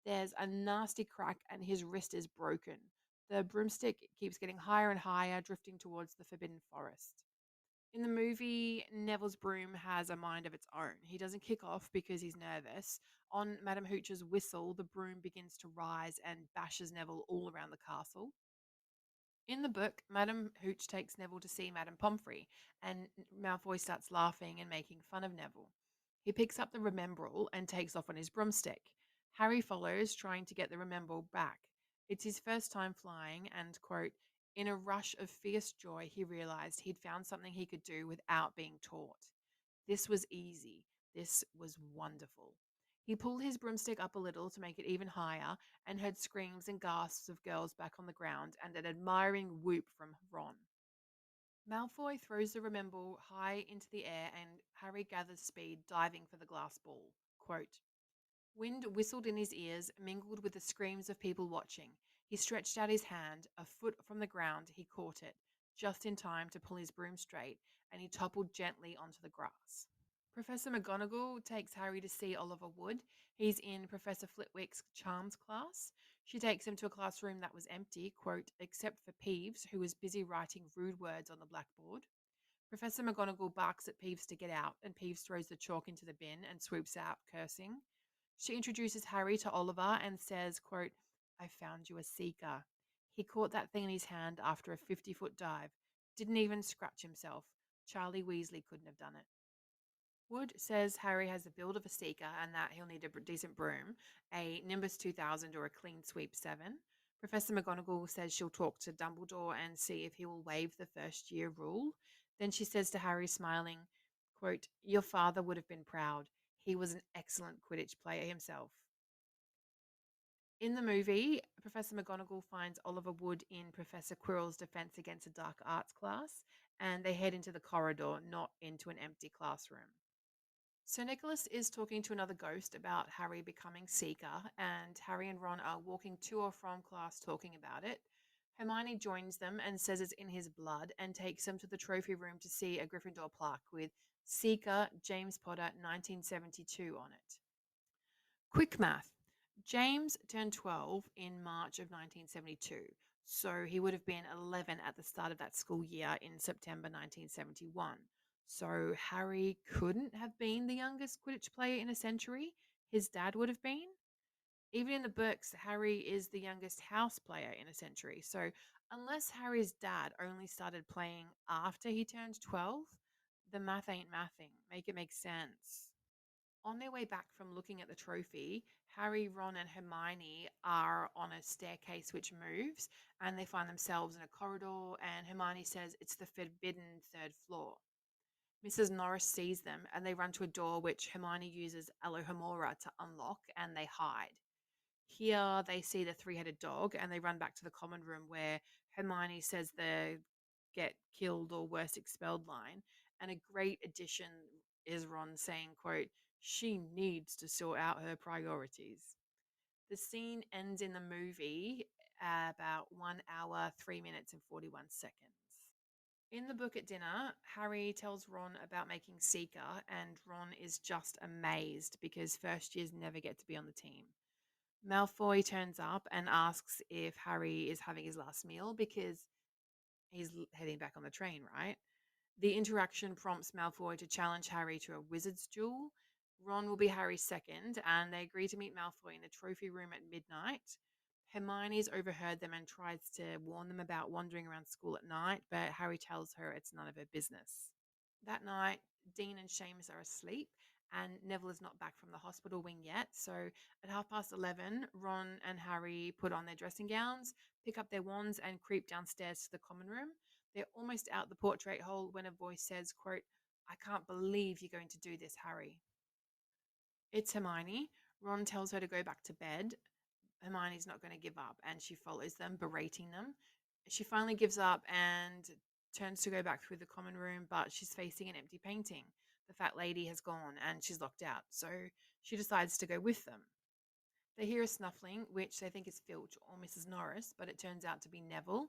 There's a nasty crack and his wrist is broken. The broomstick keeps getting higher and higher, drifting towards the Forbidden Forest. In the movie, Neville's broom has a mind of its own. He doesn't kick off because he's nervous. On Madame Hooch's whistle, the broom begins to rise and bashes Neville all around the castle. In the book, Madame Hooch takes Neville to see Madame Pomfrey, and Malfoy starts laughing and making fun of Neville. He picks up the remembrall and takes off on his broomstick. Harry follows, trying to get the remembrall back. It's his first time flying, and, quote, in a rush of fierce joy, he realized he'd found something he could do without being taught. This was easy. This was wonderful. He pulled his broomstick up a little to make it even higher and heard screams and gasps of girls back on the ground and an admiring whoop from Ron. Malfoy throws the Remember high into the air and Harry gathers speed, diving for the glass ball. Quote, wind whistled in his ears, mingled with the screams of people watching. He stretched out his hand. A foot from the ground, he caught it, just in time to pull his broom straight, and he toppled gently onto the grass. Professor McGonagall takes Harry to see Oliver Wood. He's in Professor Flitwick's charms class. She takes him to a classroom that was empty, quote, except for Peeves, who was busy writing rude words on the blackboard. Professor McGonagall barks at Peeves to get out, and Peeves throws the chalk into the bin and swoops out, cursing. She introduces Harry to Oliver and says, quote, I found you a seeker. He caught that thing in his hand after a 50-foot dive. Didn't even scratch himself. Charlie Weasley couldn't have done it. Wood says Harry has the build of a seeker and that he'll need a decent broom, a Nimbus 2000 or a Clean Sweep 7. Professor McGonagall says she'll talk to Dumbledore and see if he will waive the first year rule. Then she says to Harry, smiling, quote, your father would have been proud. He was an excellent Quidditch player himself. In the movie, Professor McGonagall finds Oliver Wood in Professor Quirrell's Defense Against a Dark Arts class, and they head into the corridor, not into an empty classroom. So Nicholas is talking to another ghost about Harry becoming Seeker, and Harry and Ron are walking to or from class talking about it. Hermione joins them and says it's in his blood and takes him to the trophy room to see a Gryffindor plaque with Seeker James Potter 1972 on it. Quick math. James turned 12 in March of 1972, so he would have been 11 at the start of that school year in September 1971. So Harry couldn't have been the youngest Quidditch player in a century. His dad would have been. Even in the books, Harry is the youngest house player in a century. So unless Harry's dad only started playing after he turned 12, the math ain't mathing. Make it make sense. On their way back from looking at the trophy, Harry, Ron, and Hermione are on a staircase which moves, and they find themselves in a corridor, and Hermione says it's the forbidden third floor. Mrs. Norris sees them, and they run to a door which Hermione uses Alohomora to unlock, and they hide. Here they see the three-headed dog, and they run back to the common room where Hermione says the get killed or worse expelled line, and a great addition is Ron saying, quote, she needs to sort out her priorities. The scene ends in the movie at about 1 hour, 3 minutes, and 41 seconds. In the book at dinner, Harry tells Ron about making Seeker, and Ron is just amazed because first years never get to be on the team. Malfoy turns up and asks if Harry is having his last meal because he's heading back on the train, right? The interaction prompts Malfoy to challenge Harry to a wizard's duel. Ron will be Harry's second, and they agree to meet Malfoy in the trophy room at midnight. Hermione's overheard them and tries to warn them about wandering around school at night, but Harry tells her it's none of her business. That night, Dean and Seamus are asleep, and Neville is not back from the hospital wing yet. So at 11:30, Ron and Harry put on their dressing gowns, pick up their wands, and creep downstairs to the common room. They're almost out the portrait hole when a voice says, quote, I can't believe you're going to do this, Harry. It's Hermione. Ron tells her to go back to bed. Hermione's not going to give up, and she follows them, berating them. She finally gives up and turns to go back through the common room, but she's facing an empty painting. The fat lady has gone and she's locked out, so she decides to go with them. They hear a snuffling, which they think is Filch or Mrs. Norris, but it turns out to be Neville.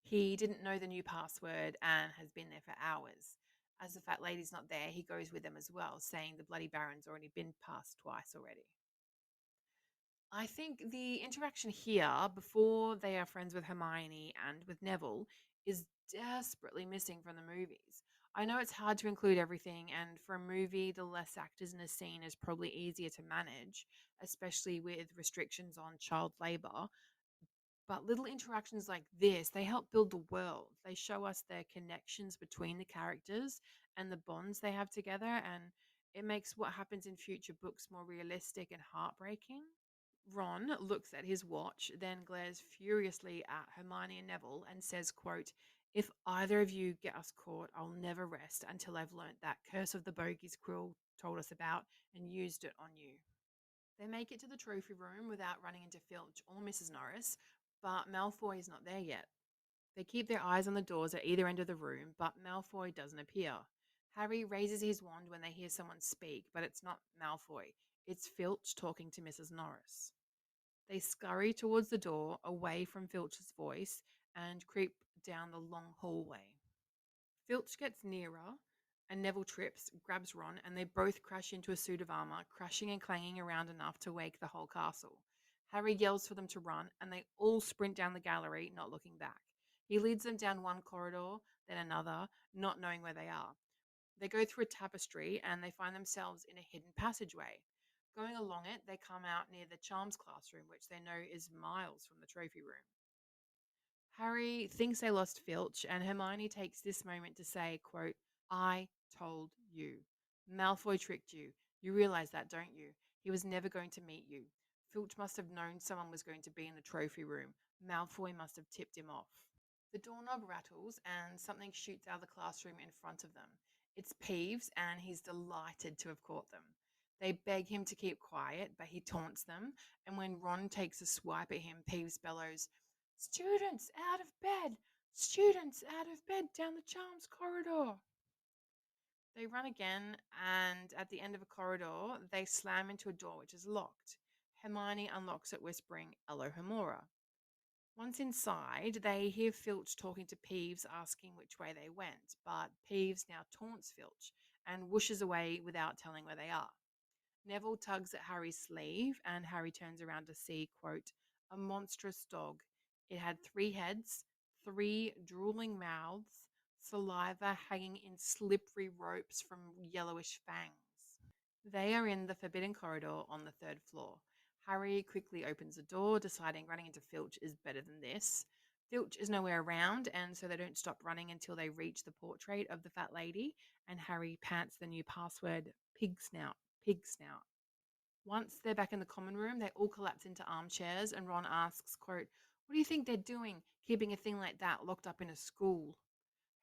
He didn't know the new password and has been there for hours. As the fat lady's not there, he goes with them as well, saying the Bloody Baron's already been passed twice already. I think the interaction here, before they are friends with Hermione and with Neville, is desperately missing from the movies. I know it's hard to include everything, and for a movie, the less actors in a scene is probably easier to manage, especially with restrictions on child labor. But little interactions like this, they help build the world. They show us the connections between the characters and the bonds they have together, and it makes what happens in future books more realistic and heartbreaking. Ron looks at his watch, then glares furiously at Hermione and Neville and says, quote, If either of you get us caught, I'll never rest until I've learnt that curse of the bogies Krill told us about and used it on you. They make it to the trophy room without running into Filch or Mrs. Norris, but Malfoy is not there yet. They keep their eyes on the doors at either end of the room, but Malfoy doesn't appear. Harry raises his wand when they hear someone speak, but it's not Malfoy. It's Filch talking to Mrs. Norris. They scurry towards the door, away from Filch's voice, and creep down the long hallway. Filch gets nearer, and Neville trips, grabs Ron, and they both crash into a suit of armor, crashing and clanging around enough to wake the whole castle. Harry yells for them to run, and they all sprint down the gallery, not looking back. He leads them down one corridor, then another, not knowing where they are. They go through a tapestry, and they find themselves in a hidden passageway. Going along it, they come out near the charms classroom, which they know is miles from the trophy room. Harry thinks they lost Filch, and Hermione takes this moment to say, quote, I told you. Malfoy tricked you. You realize that, don't you? He was never going to meet you. Filch must have known someone was going to be in the trophy room. Malfoy must have tipped him off. The doorknob rattles, and something shoots out of the classroom in front of them. It's Peeves, and he's delighted to have caught them. They beg him to keep quiet, but he taunts them, and when Ron takes a swipe at him, Peeves bellows, Students out of bed! Students out of bed down the charms corridor! They run again, and at the end of a corridor, they slam into a door which is locked. Hermione unlocks it, whispering, Elohimora. Once inside, they hear Filch talking to Peeves, asking which way they went, but Peeves now taunts Filch and whooshes away without telling where they are. Neville tugs at Harry's sleeve, and Harry turns around to see, quote, a monstrous dog. It had 3 heads, 3 drooling mouths, saliva hanging in slippery ropes from yellowish fangs. They are in the forbidden corridor on the 3rd floor. Harry quickly opens the door, deciding running into Filch is better than this. Filch is nowhere around, and so they don't stop running until they reach the portrait of the fat lady, and Harry pants the new password, pig snout, pig snout. Once they're back in the common room, they all collapse into armchairs, and Ron asks, quote, what do you think they're doing, keeping a thing like that locked up in a school?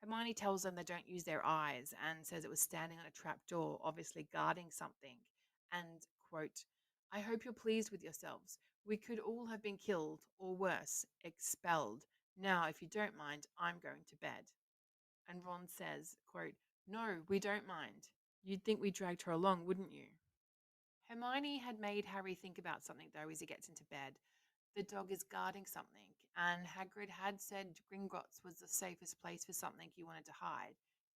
Hermione tells them they don't use their eyes and says it was standing on a trap door, obviously guarding something. And, quote, I hope you're pleased with yourselves. We could all have been killed, or worse, expelled. Now, if you don't mind, I'm going to bed. And Ron says, quote, no, we don't mind. You'd think we dragged her along, wouldn't you? Hermione had made Harry think about something, though, as he gets into bed. The dog is guarding something, and Hagrid had said Gringotts was the safest place for something he wanted to hide,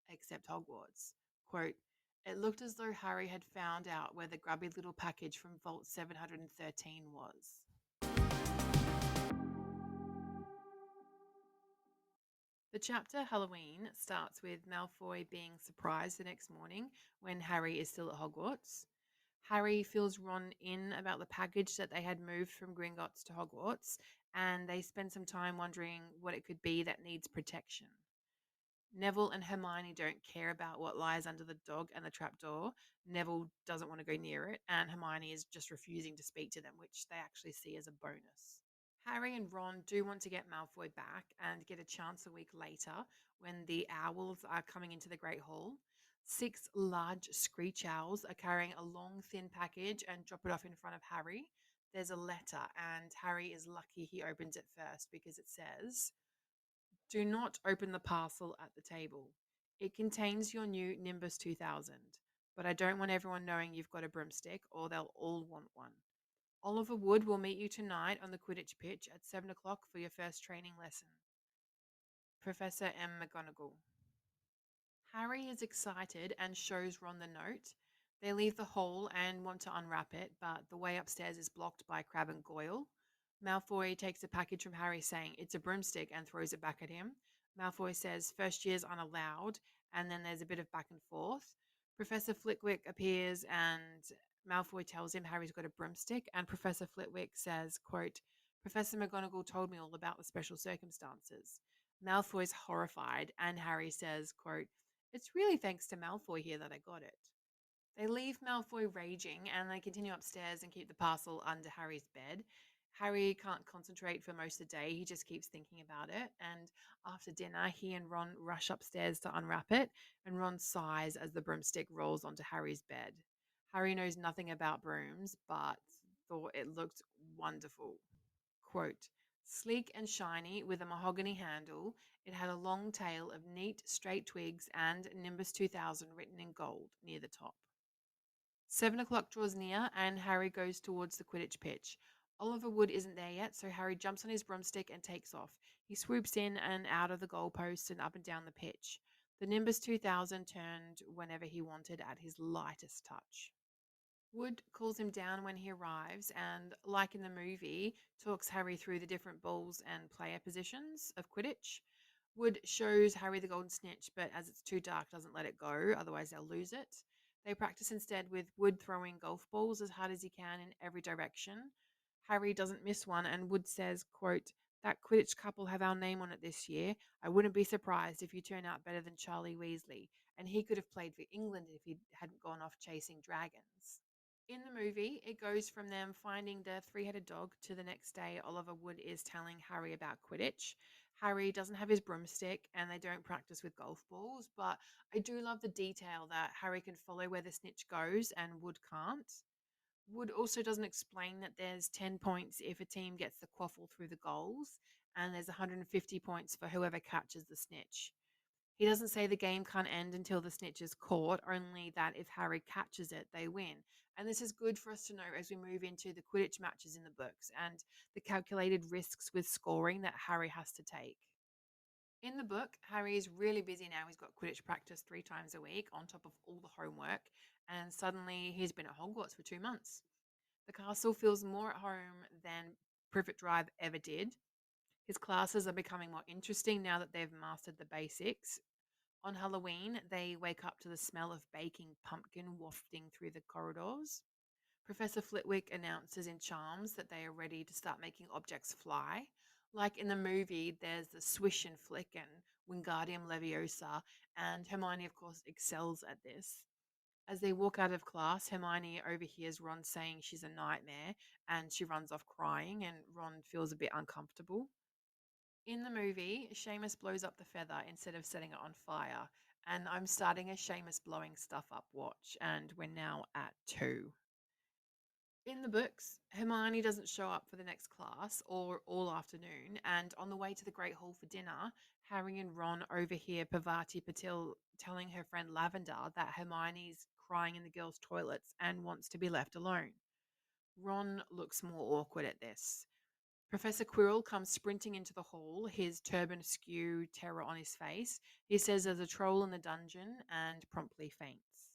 except Hogwarts. Quote, it looked as though Harry had found out where the grubby little package from Vault 713 was. The chapter Hallowe'en starts with Malfoy being surprised the next morning when Harry is still at Hogwarts. Harry fills Ron in about the package that they had moved from Gringotts to Hogwarts, and they spend some time wondering what it could be that needs protection. Neville and Hermione don't care about what lies under the dog and the trapdoor. Neville doesn't want to go near it, and Hermione is just refusing to speak to them, which they actually see as a bonus. Harry and Ron do want to get Malfoy back and get a chance a week later when the owls are coming into the Great Hall. 6 large screech owls are carrying a long, thin package and drop it off in front of Harry. There's a letter, and Harry is lucky he opens it first because it says, do not open the parcel at the table. It contains your new Nimbus 2000, but I don't want everyone knowing you've got a broomstick or they'll all want one. Oliver Wood will meet you tonight on the Quidditch pitch at 7 o'clock for your first training lesson. Professor M. McGonagall. Harry is excited and shows Ron the note. They leave the hall and want to unwrap it, but the way upstairs is blocked by Crabbe and Goyle. Malfoy takes a package from Harry saying it's a broomstick and throws it back at him. Malfoy says first year's unallowed, and then there's a bit of back and forth. Professor Flitwick appears and Malfoy tells him Harry's got a broomstick, and Professor Flitwick says, quote, Professor McGonagall told me all about the special circumstances. Malfoy's horrified, and Harry says, quote, it's really thanks to Malfoy here that I got it. They leave Malfoy raging, and they continue upstairs and keep the parcel under Harry's bed. Harry can't concentrate for most of the day. He just keeps thinking about it. And after dinner, he and Ron rush upstairs to unwrap it, and Ron sighs as the broomstick rolls onto Harry's bed. Harry knows nothing about brooms, but thought it looked wonderful. Quote, sleek and shiny with a mahogany handle, it had a long tail of neat, straight twigs and Nimbus 2000 written in gold near the top. 7 o'clock draws near, and Harry goes towards the Quidditch pitch. Oliver Wood isn't there yet, so Harry jumps on his broomstick and takes off. He swoops in and out of the goalposts and up and down the pitch. The Nimbus 2000 turned whenever he wanted at his lightest touch. Wood calls him down when he arrives and, like in the movie, talks Harry through the different balls and player positions of Quidditch. Wood shows Harry the golden snitch, but as it's too dark, doesn't let it go, otherwise they'll lose it. They practice instead with Wood throwing golf balls as hard as he can in every direction. Harry doesn't miss one, and Wood says, quote, that Quidditch couple have our name on it this year. I wouldn't be surprised if you turn out better than Charlie Weasley, and he could have played for England if he hadn't gone off chasing dragons. In the movie, it goes from them finding the three-headed dog to the next day Oliver Wood is telling Harry about Quidditch. Harry doesn't have his broomstick and they don't practice with golf balls, but I do love the detail that Harry can follow where the snitch goes and Wood can't. Wood also doesn't explain that there's 10 points if a team gets the quaffle through the goals, and there's 150 points for whoever catches the snitch. He doesn't say the game can't end until the snitch is caught, only that if Harry catches it, they win. And this is good for us to know as we move into the Quidditch matches in the books and the calculated risks with scoring that Harry has to take. In the book, Harry is really busy now. He's got Quidditch practice 3 times a week on top of all the homework, and suddenly he's been at Hogwarts for 2 months. The castle feels more at home than Privet Drive ever did. His classes are becoming more interesting now that they've mastered the basics. On Halloween, they wake up to the smell of baking pumpkin wafting through the corridors. Professor Flitwick announces in Charms that they are ready to start making objects fly. Like in the movie, there's the swish and flick and Wingardium Leviosa, and Hermione, of course, excels at this. As they walk out of class, Hermione overhears Ron saying she's a nightmare and she runs off crying, and Ron feels a bit uncomfortable. In the movie, Seamus blows up the feather instead of setting it on fire. And I'm starting a Seamus blowing stuff up watch, and we're now at 2. In the books, Hermione doesn't show up for the next class or all afternoon, and on the way to the Great Hall for dinner, Harry and Ron overhear Pavati Patil telling her friend Lavender that Hermione's crying in the girls' toilets and wants to be left alone. Ron looks more awkward at this. Professor Quirrell comes sprinting into the hall, his turban askew, terror on his face. He says there's a troll in the dungeon and promptly faints.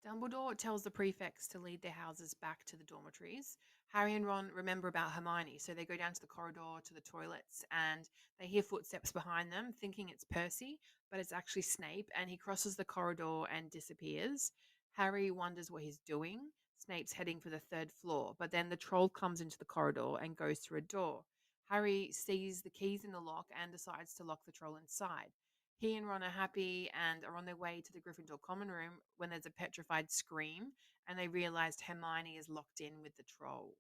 Dumbledore tells the prefects to lead their houses back to the dormitories. Harry and Ron remember about Hermione, so they go down to the corridor to the toilets and they hear footsteps behind them, thinking it's Percy, but it's actually Snape, and he crosses the corridor and disappears. Harry wonders what he's doing. Snape's heading for the third floor, but then the troll comes into the corridor and goes through a door. Harry sees the keys in the lock and decides to lock the troll inside. He and Ron are happy and are on their way to the Gryffindor common room when there's a petrified scream, and they realized Hermione is locked in with the troll.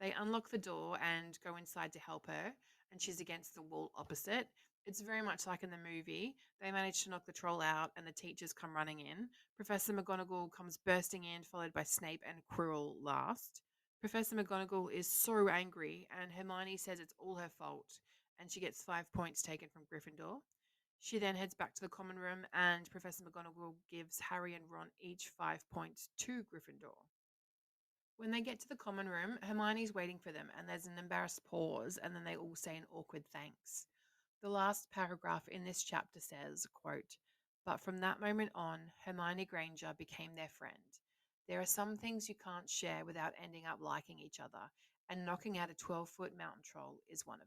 They unlock the door and go inside to help her, and she's against the wall opposite. It's very much like in the movie. They manage to knock the troll out, and the teachers come running in. Professor McGonagall comes bursting in, followed by Snape and Quirrell last. Professor McGonagall is so angry, and Hermione says it's all her fault, and she gets 5 points taken from Gryffindor. She then heads back to the common room, and Professor McGonagall gives Harry and Ron each 5 points to Gryffindor. When they get to the common room, Hermione's waiting for them, and there's an embarrassed pause, and then they all say an awkward thanks. The last paragraph in this chapter says, quote, but from that moment on, Hermione Granger became their friend. There are some things you can't share without ending up liking each other, and knocking out a 12-foot mountain troll is one of them.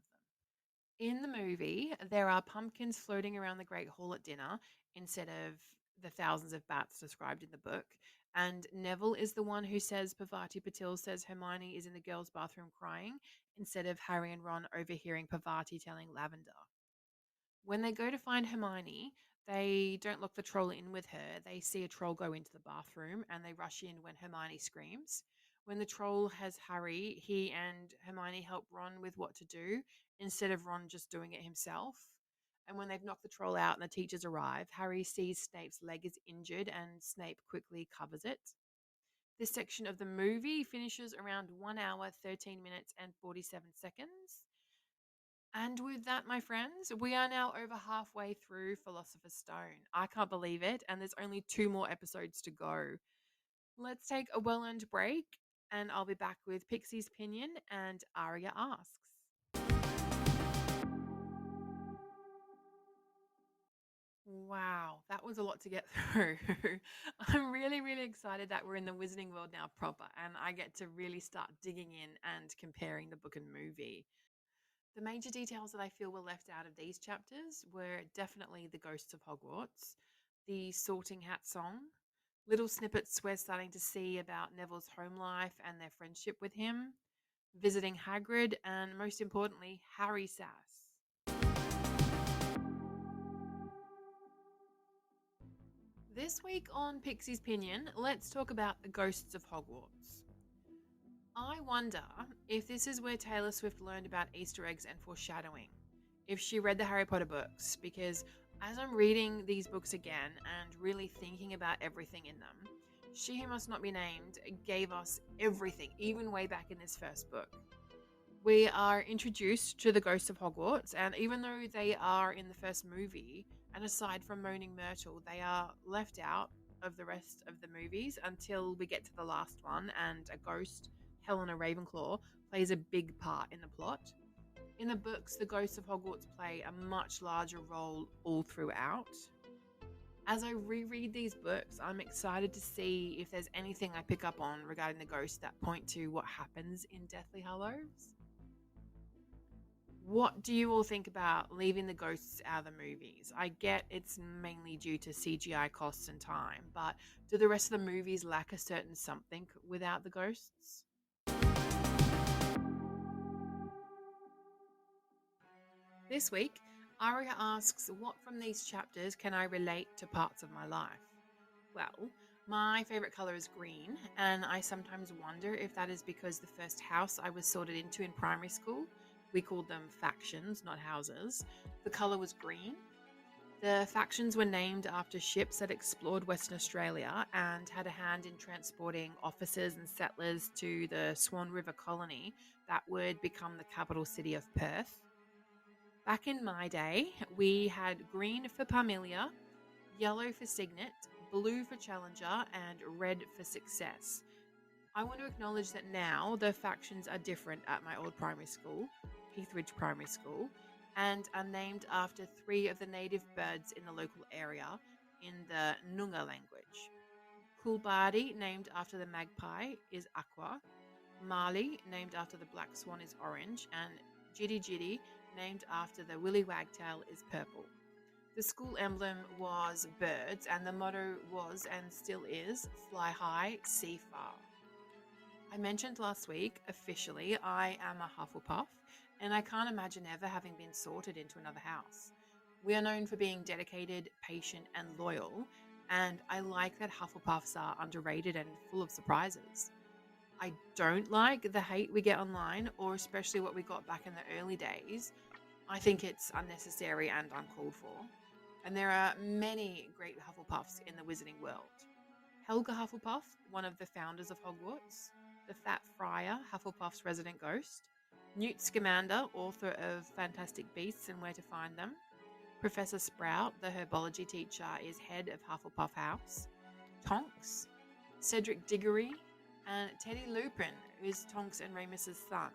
In the movie, there are pumpkins floating around the Great Hall at dinner instead of the thousands of bats described in the book. And Neville is the one who says Pavati Patil says Hermione is in the girls' bathroom crying instead of Harry and Ron overhearing Pavati telling Lavender. When they go to find Hermione, they don't lock the troll in with her. They see a troll go into the bathroom and they rush in when Hermione screams. When the troll has Harry, he and Hermione help Ron with what to do instead of Ron just doing it himself. And when they've knocked the troll out and the teachers arrive, Harry sees Snape's leg is injured and Snape quickly covers it. This section of the movie finishes around 1 hour, 13 minutes, and 47 seconds. And with that, my friends, we are now over halfway through Philosopher's Stone. I can't believe it, and there's only 2 more episodes to go. Let's take a well earned break, and I'll be back with Pixie's Pinion and Arya Asks. Wow, that was a lot to get through. I'm really, really excited that we're in the Wizarding World now proper, and I get to really start digging in and comparing the book and movie. The major details that I feel were left out of these chapters were definitely the ghosts of Hogwarts, the Sorting Hat song, little snippets we're starting to see about Neville's home life and their friendship with him, visiting Hagrid, and most importantly, Harry Sass. This week on Pixie's Pinion, let's talk about the ghosts of Hogwarts. I wonder if this is where Taylor Swift learned about Easter eggs and foreshadowing, if she read the Harry Potter books, because as I'm reading these books again and really thinking about everything in them, She Who Must Not Be Named gave us everything, even way back in this first book. We are introduced to the ghosts of Hogwarts, and even though they are in the first movie, and aside from Moaning Myrtle, they are left out of the rest of the movies until we get to the last one, and a ghost, Helena Ravenclaw, plays a big part in the plot. In the books, the ghosts of Hogwarts play a much larger role all throughout. As I reread these books, I'm excited to see if there's anything I pick up on regarding the ghosts that point to what happens in Deathly Hallows. What do you all think about leaving the ghosts out of the movies? I get it's mainly due to CGI costs and time, but do the rest of the movies lack a certain something without the ghosts? This week, Arya asks, what from these chapters can I relate to parts of my life? Well, my favourite colour is green, and I sometimes wonder if that is because the first house I was sorted into in primary school, we called them factions, not houses, the colour was green. The factions were named after ships that explored Western Australia and had a hand in transporting officers and settlers to the Swan River colony that would become the capital city of Perth. Back in my day, we had green for Parmelia, yellow for Signet, blue for Challenger, and red for Success. I want to acknowledge that now the factions are different at my old primary school, Heathridge Primary School, and are named after 3 of the native birds in the local area in the Noongar language. Coolbardie, named after the magpie, is aqua. Marley, named after the black swan, is orange, and Jitty Jitty, named after the willy wagtail, is purple. The school emblem was birds, and the motto was and still is fly high, see far. I mentioned last week, officially, I am a Hufflepuff, and I can't imagine ever having been sorted into another house. We are known for being dedicated, patient, and loyal, and I like that Hufflepuffs are underrated and full of surprises. I don't like the hate we get online, or especially what we got back in the early days. I think it's unnecessary and uncalled for. And there are many great Hufflepuffs in the Wizarding world. Helga Hufflepuff, one of the founders of Hogwarts, the Fat Friar, Hufflepuff's resident ghost, Newt Scamander, author of Fantastic Beasts and Where to Find Them, Professor Sprout, the herbology teacher, is head of Hufflepuff House, Tonks, Cedric Diggory, and Teddy Lupin, who is Tonks and Remus's son.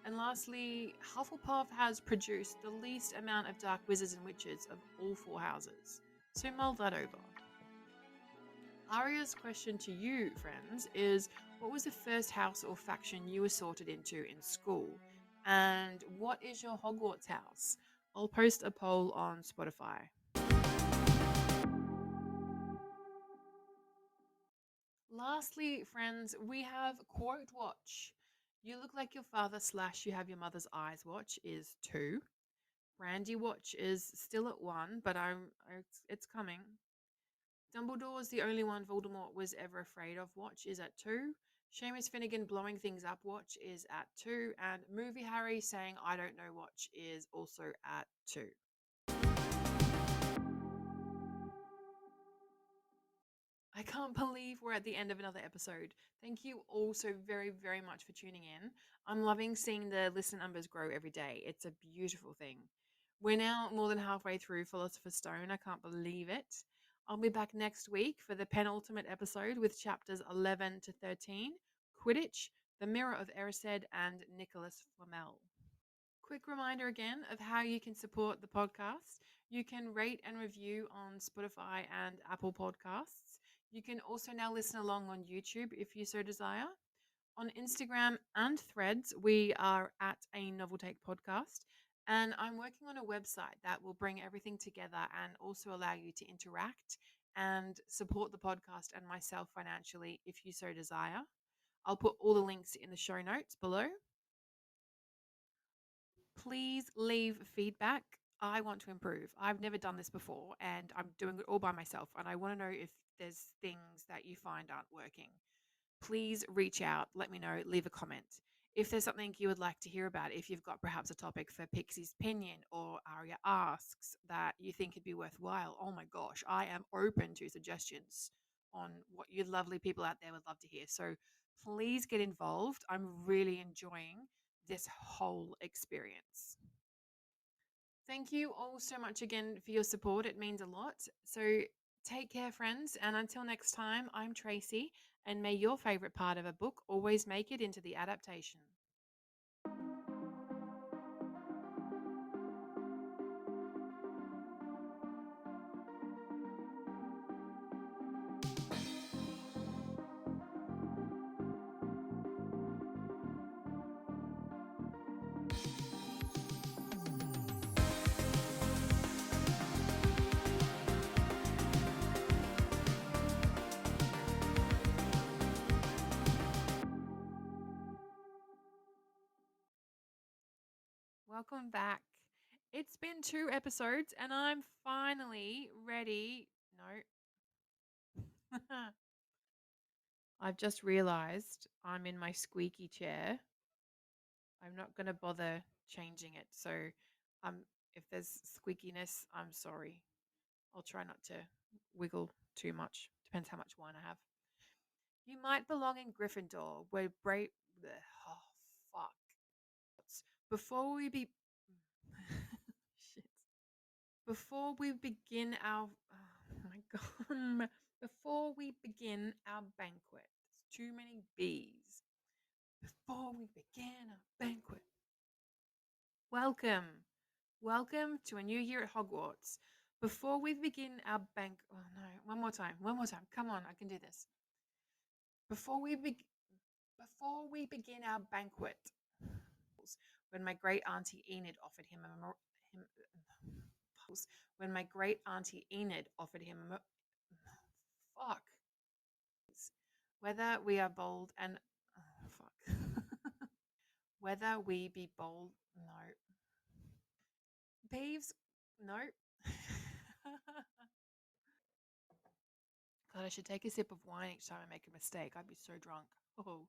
And lastly, Hufflepuff has produced the least amount of dark wizards and witches of all 4 houses. So mull that over. Arya's question to you, friends, is what was the first house or faction you were sorted into in school? And what is your Hogwarts house? I'll post a poll on Spotify. Lastly, friends, we have Quote Watch. You look like your father / you have your mother's eyes watch is 2. Brandy Watch is still at 1, but it's coming. Dumbledore's the only one Voldemort was ever afraid of watch is at 2. Seamus Finnegan blowing things up watch is at 2, and Movie Harry saying I don't know watch is also at 2. I can't believe we're at the end of another episode. Thank you all so very, very much for tuning in. I'm loving seeing the listener numbers grow every day. It's a beautiful thing. We're now more than halfway through Philosopher's Stone. I can't believe it. I'll be back next week for the penultimate episode with chapters 11 to 13, Quidditch, The Mirror of Erised, and Nicholas Flamel. Quick reminder again of how you can support the podcast. You can rate and review on Spotify and Apple Podcasts. You can also now listen along on YouTube if you so desire. On Instagram and Threads, we are at a Novel Take Podcast. And I'm working on a website that will bring everything together and also allow you to interact and support the podcast and myself financially if you so desire. I'll put all the links in the show notes below. Please leave feedback. I want to improve. I've never done this before and I'm doing it all by myself. And I want to know if there's things that you find aren't working. Please reach out, let me know, leave a comment. If there's something you would like to hear about, if you've got perhaps a topic for Pixie's Pinion or Arya Asks that you think would be worthwhile, oh my gosh, I am open to suggestions on what you lovely people out there would love to hear. So please get involved. I'm really enjoying this whole experience. Thank you all so much again for your support. It means a lot. So take care, friends. And until next time, I'm Tracy, and may your favorite part of a book always make it into the adaptation. Welcome back. It's been 2 episodes, and I'm finally ready. No. I've just realized I'm in my squeaky chair. I'm not going to bother changing it. So, um, if there's squeakiness, I'm sorry. I'll try not to wiggle too much. Depends how much wine I have. You might belong in Gryffindor, where brave. Oh, fuck. Before we be. Shit. Before we begin our. Oh my god. Before we begin our banquet. There's too many B's. Before we begin our banquet. Welcome. Welcome to a new year at Hogwarts. Before we begin our oh no, one more time. Come on, I can do this. Before we begin our banquet, when my great auntie Enid offered him when my great auntie Enid offered him fuck. Whether we are bold and fuck. Whether we be bold, no. Beeves, no. God, I should take a sip of wine each time I make a mistake. I'd be so drunk. Oh.